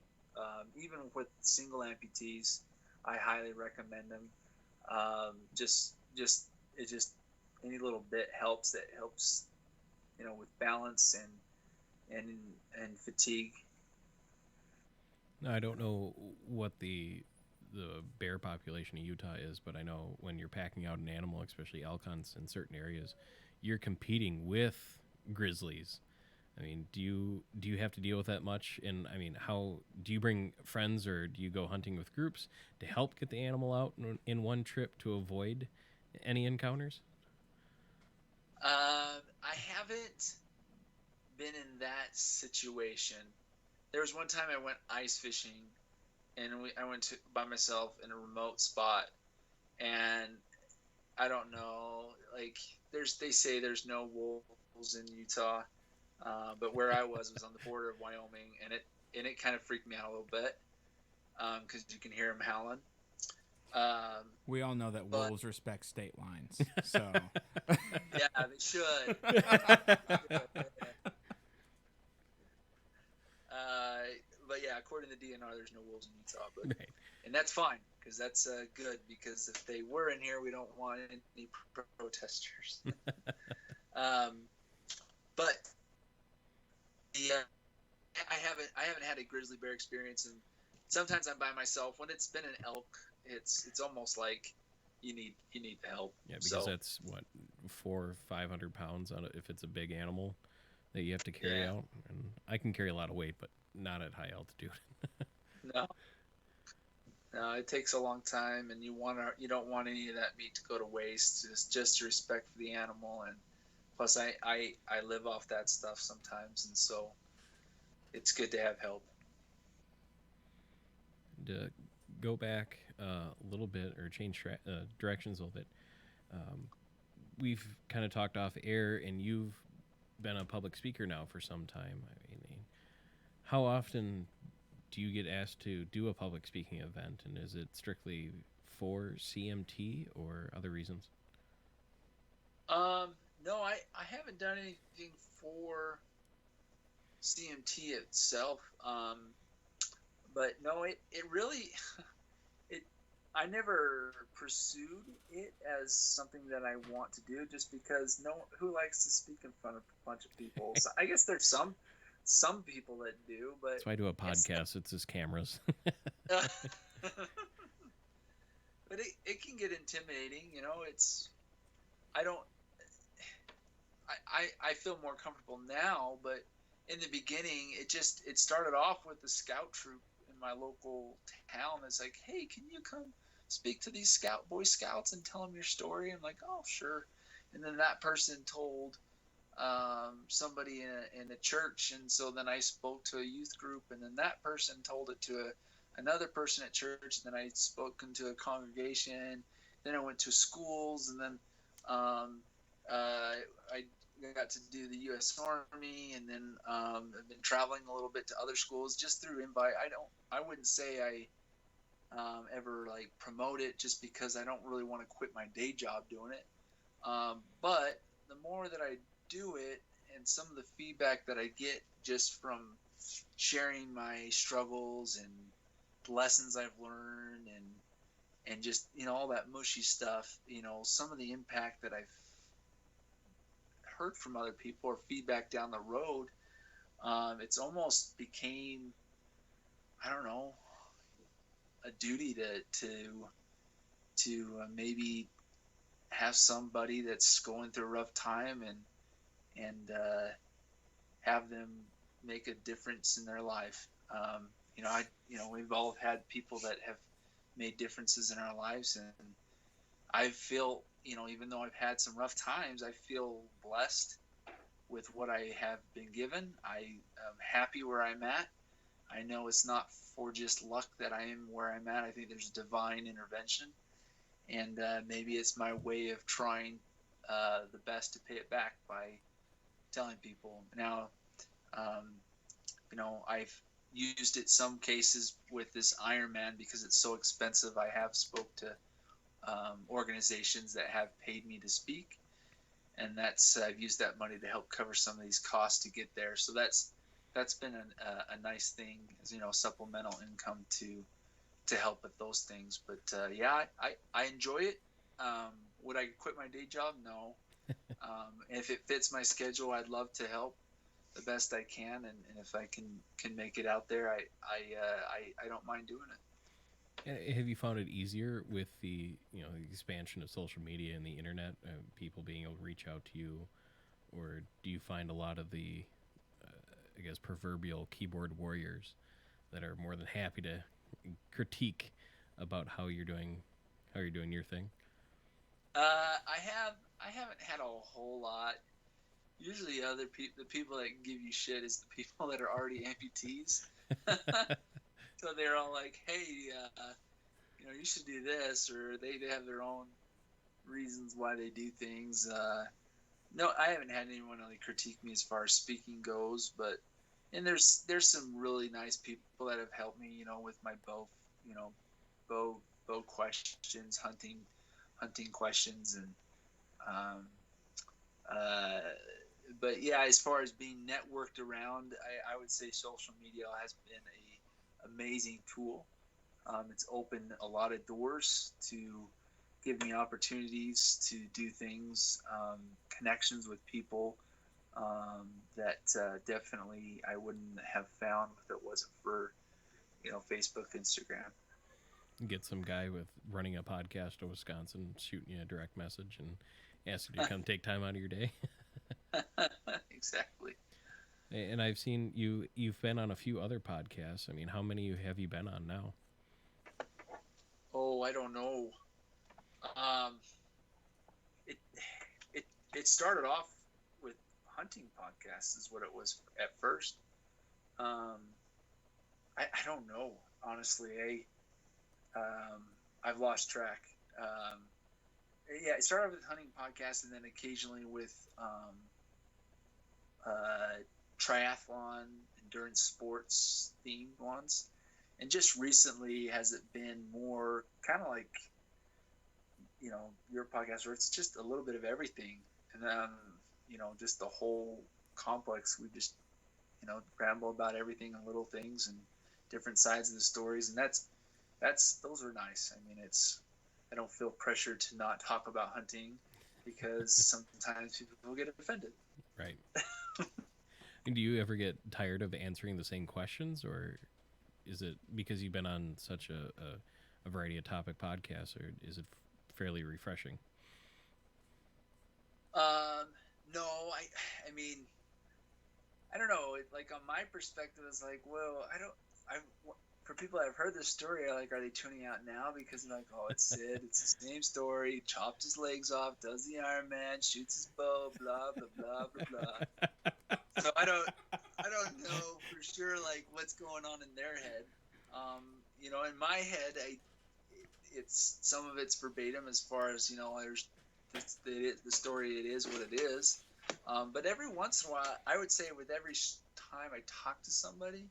Even with single amputees, I highly recommend them. Just any little bit helps. That helps, with balance and fatigue. I don't know what the bear population of Utah is, but I know when you're packing out an animal, especially elk hunts in certain areas, you're competing with grizzlies. I mean, do you have to deal with that much? And I mean, how do you bring friends or do you go hunting with groups to help get the animal out in one trip to avoid any encounters? I haven't been in that situation. There was one time I went ice fishing, and I went by myself in a remote spot, and I don't know, like they say there's no wolves in Utah, but where I was on the border of Wyoming, and it kind of freaked me out a little bit because you can hear them howling. We all know that wolves respect state lines, so yeah, they should. But yeah, according to DNR, there's no wolves in Utah, Right. And that's fine because that's good, because if they were in here, we don't want any protesters. But yeah, I haven't had a grizzly bear experience, and sometimes I'm by myself. When it's been an elk, it's almost like you need the help. Yeah, because that's what 400 or 500 pounds on it if it's a big animal that you have to carry out. And I can carry a lot of weight, but not at high altitude. No, it takes a long time, and you don't want any of that meat to go to waste. Just respect for the animal, and plus I live off that stuff sometimes, and so it's good to have help. To go back a little bit or change directions a little bit, we've kind of talked off air, and you've been a public speaker now for some time. I mean, how often do you get asked to do a public speaking event, and is it strictly for CMT or other reasons? No, I haven't done anything for CMT itself. But no, it really I never pursued it as something that I want to do, just because who likes to speak in front of a bunch of people. So I guess there's some people that do, but that's why I do a podcast. It's just cameras. But it can get intimidating, I feel more comfortable now, but in the beginning, it started off with the scout troop in my local town. It's like, hey, can you come speak to these Boy Scouts and tell them your story? I'm like, oh, sure. And then that person told somebody in a church, and so then I spoke to a youth group, and then that person told it to another person at church, and then I spoken to a congregation. Then I went to schools, and then I got to do the U.S. Army, and then I've been traveling a little bit to other schools just through invite. I wouldn't say I ever like promote it, just because I don't really want to quit my day job doing it. But the more that I do it, and some of the feedback that I get just from sharing my struggles and lessons I've learned, and just all that mushy stuff, some of the impact that I've heard from other people or feedback down the road, it's almost became, I don't know, a duty to maybe have somebody that's going through a rough time and have them make a difference in their life. We've all had people that have made differences in our lives, and I feel, even though I've had some rough times, I feel blessed with what I have been given. I am happy where I'm at. I know it's not for just luck that I am where I'm at. I think there's divine intervention, and maybe it's my way of trying the best to pay it back by telling people. Now, um, I've used it some cases with this Ironman because it's so expensive. I have spoke to organizations that have paid me to speak, and I've used that money to help cover some of these costs to get there. So that's been a nice thing, as supplemental income to help with those things. But yeah, I enjoy it. Would I quit my day job? No. If it fits my schedule, I'd love to help the best I can, and if I can make it out there, I don't mind doing it. And have you found it easier with the the expansion of social media and the internet, people being able to reach out to you, or do you find a lot of the, I guess, proverbial keyboard warriors that are more than happy to critique about how you're doing your thing? I haven't had a whole lot. Usually, the people that give you shit is the people that are already amputees. So they're all like, "Hey, you should do this," or they have their own reasons why they do things. No, I haven't had anyone really critique me as far as speaking goes, but and there's some really nice people that have helped me, with my bow, you know, bow questions, hunting questions, and um, uh, but yeah, as far as being networked around, I would say social media has been a amazing tool. It's opened a lot of doors to give me opportunities to do things, connections with people that definitely I wouldn't have found if it wasn't for Facebook, Instagram. Get some guy with running a podcast in Wisconsin shooting you a direct message and asking you to come take time out of your day. Exactly. And I've seen you've been on a few other podcasts. I mean, how many have you been on now? Oh, I don't know. Um, it it started off with hunting podcasts is what it was at first. Um, I don't know, honestly. I've lost track. Um, yeah, it started with hunting podcasts, and then occasionally with triathlon, endurance sports themed ones. And just recently, has it been more kind of like your podcast, where it's just a little bit of everything, and then just the whole complex. We just ramble about everything and little things and different sides of the stories, and those are nice. I mean, I don't feel pressure to not talk about hunting because sometimes people will get offended. Right. And do you ever get tired of answering the same questions, or is it because you've been on such a variety of topic podcasts, or is it fairly refreshing? No, I mean, I don't know. Like on my perspective, it's like, well, I for people that have heard this story, are they tuning out now because they're like, oh, it's Sid, it's the same story, he chopped his legs off, does the Iron Man, shoots his bow, blah blah blah blah blah. So I don't know for sure like what's going on in their head. In my head, it's some of it's verbatim as far as there's the story. It is what it is. But every once in a while, I would say with every time I talk to somebody,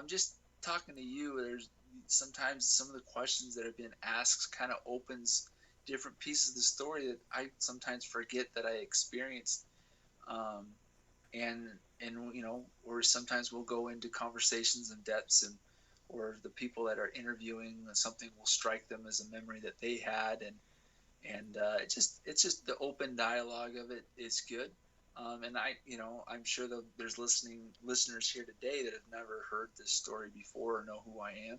just talking to you, there's sometimes some of the questions that have been asked kind of opens different pieces of the story that I sometimes forget that I experienced. Um, and or sometimes we'll go into conversations and depths, or the people that are interviewing, something will strike them as a memory that they had, and it's just the open dialogue of it is good. And I'm sure that there's listeners here today that have never heard this story before or know who I am.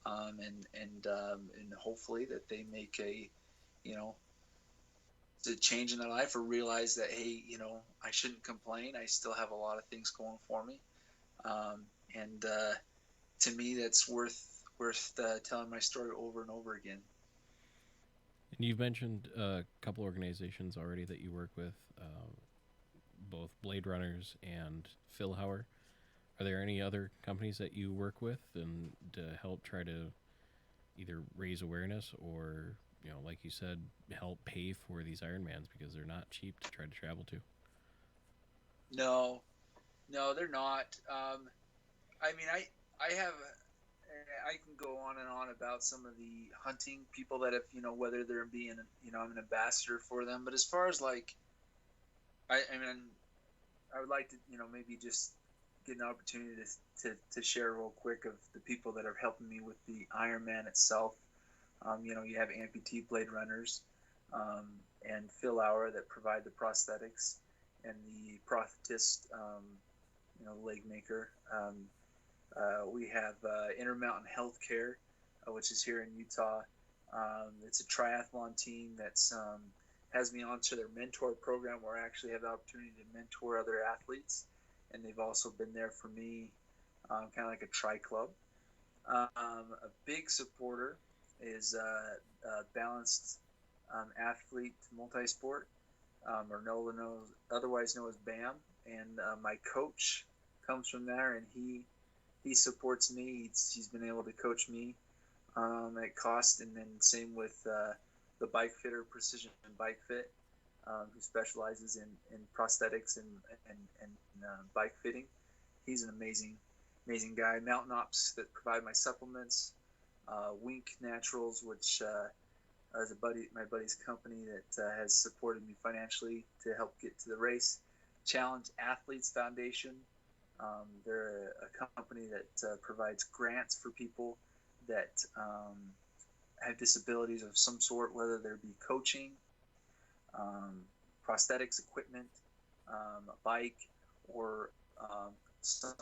And hopefully that they make you know a change in their life, or realize that, hey, I shouldn't complain. I still have a lot of things going for me. And to me, that's worth telling my story over and over again. And you've mentioned a couple organizations already that you work with, both Blade Runners and Phil Hauer. Are there any other companies that you work with and to help try to either raise awareness or, like you said, help pay for these Ironmans, because they're not cheap to try to travel to? No, no, they're not. I mean, I have I can go on and on about some of the hunting people that have, whether they're being, I'm an ambassador for them. But as far as like, I mean, I would like to, maybe just get an opportunity to share real quick of the people that are helping me with the Ironman itself. You have amputee blade runners, and Phil Lauer that provide the prosthetics, and the prosthetist, leg maker. We have Intermountain Healthcare, which is here in Utah. It's a triathlon team that's has me onto their mentor program, where I actually have the opportunity to mentor other athletes, and they've also been there for me, kind of like a tri club. A big supporter is Balanced Athlete Multisport, or otherwise known as BAM, and my coach comes from there, and he supports me. He's been able to coach me at cost, and then same with the bike fitter, Precision Bike Fit, who specializes in prosthetics and bike fitting. He's an amazing guy. Mountain Ops that provide my supplements. Wink Naturals, which is my buddy's company that has supported me financially to help get to the race. Challenge Athletes Foundation. They're a company that provides grants for people that have disabilities of some sort, whether there be coaching, prosthetics equipment, a bike, or some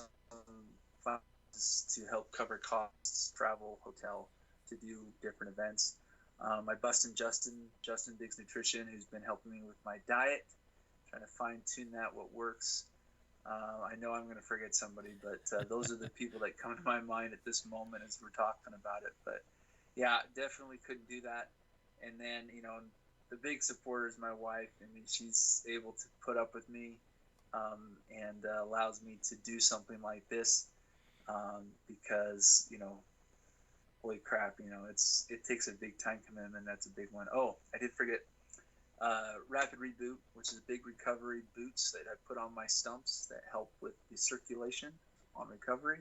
funds to help cover costs, travel, hotel, to do different events. My Bustin' Justin Biggs Nutrition, who's been helping me with my diet, trying to fine tune that, what works. I know I'm going to forget somebody, but those are the people that come to my mind at this moment as we're talking about it. But yeah, definitely couldn't do that. And then, the big supporter is my wife. I mean, she's able to put up with me, and allows me to do something like this, because, holy crap, it takes a big time commitment. That's a big one. Oh, I did forget Rapid Reboot, which is big recovery boots that I put on my stumps that help with the circulation on recovery,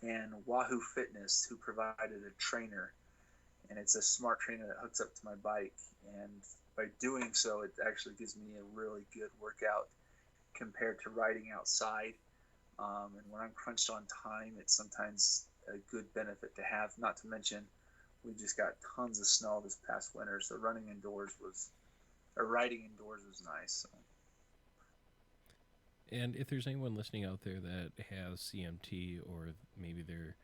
and Wahoo Fitness, who provided a trainer, and it's a smart trainer that hooks up to my bike, and by doing so, it actually gives me a really good workout compared to riding outside. And when I'm crunched on time, it's sometimes a good benefit to have. Not to mention, we just got tons of snow this past winter, so riding indoors was nice. So. And if there's anyone listening out there that has CMT, or maybe they're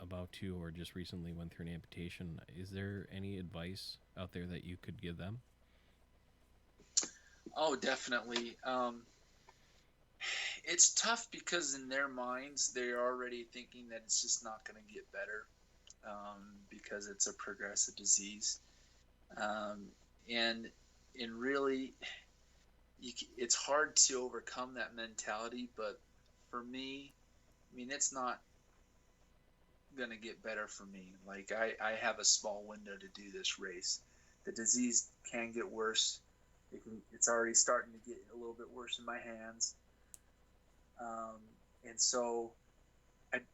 about to, or just recently went through an amputation, is there any advice out there that you could give them? Oh, definitely. It's tough because in their minds, they're already thinking that it's just not going to get better, because it's a progressive disease. Um, and really, it's hard to overcome that mentality. But for me, I mean, it's not going to get better for me. Like, I have a small window to do this race. The disease can get worse. It's already starting to get a little bit worse in my hands. Um, and so,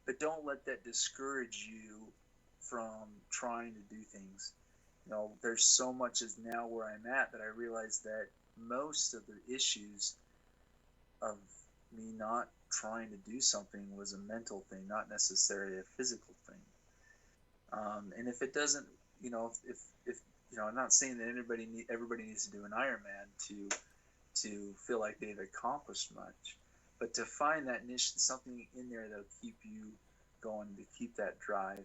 but don't let that discourage you from trying to do things. There's so much as now where I'm at that I realize that most of the issues of me not trying to do something was a mental thing, not necessarily a physical thing. And if it doesn't, if I'm not saying that everybody needs to do an Ironman to feel like they've accomplished much, but to find that niche, something in there that'll keep you going, to keep that drive.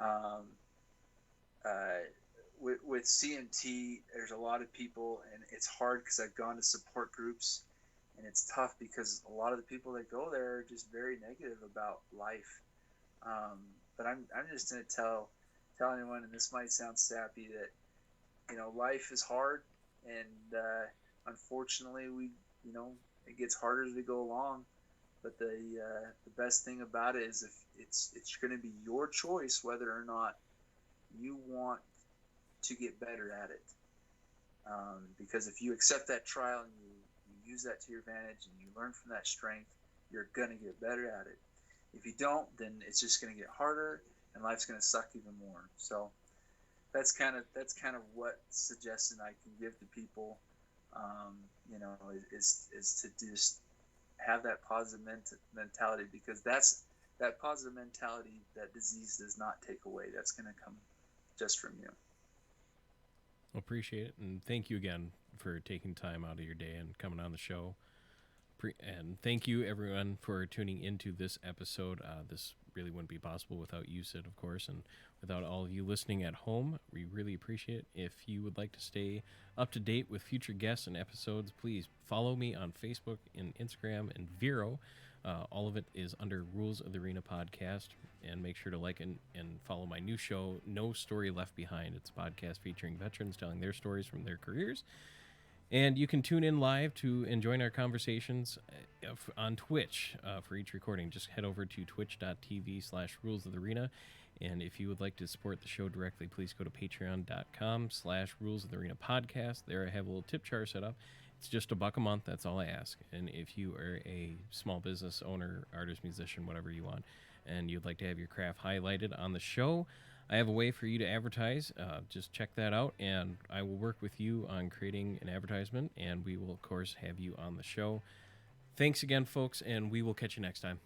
Um, with CMT, there's a lot of people, and it's hard because I've gone to support groups, and it's tough because a lot of the people that go there are just very negative about life. But I'm just going to tell anyone, and this might sound sappy, that life is hard, and unfortunately it gets harder as we go along. But the best thing about it is, if it's going to be your choice whether or not you want to get better at it. Because if you accept that trial and you you use that to your advantage and you learn from that strength, you're going to get better at it. If you don't, then it's just going to get harder and life's going to suck even more. So that's kind of what suggestion I can give to people, is to just have that positive mentality, because that's that positive mentality that disease does not take away. That's going to come just from you. Appreciate it, and thank you again for taking time out of your day and coming on the show. And thank you, everyone, for tuning into this episode. This really wouldn't be possible without you, Sid, of course, and without all of you listening at home. We really appreciate it. If you would like to stay up to date with future guests and episodes, please follow me on Facebook and Instagram and Vero. All of it is under Rules of the Arena Podcast. And make sure to like and follow my new show, No Story Left Behind. It's a podcast featuring veterans telling their stories from their careers. And you can tune in live to and join our conversations on Twitch for each recording. Just head over to twitch.tv/Rules of the Arena. And if you would like to support the show directly, please go to patreon.com/Rules of the Arena podcast. There I have a little tip jar set up. It's just $1 a month. That's all I ask. And if you are a small business owner, artist, musician, whatever you want, and you'd like to have your craft highlighted on the show, I have a way for you to advertise. Just check that out, and I will work with you on creating an advertisement, and we will, of course, have you on the show. Thanks again, folks, and we will catch you next time.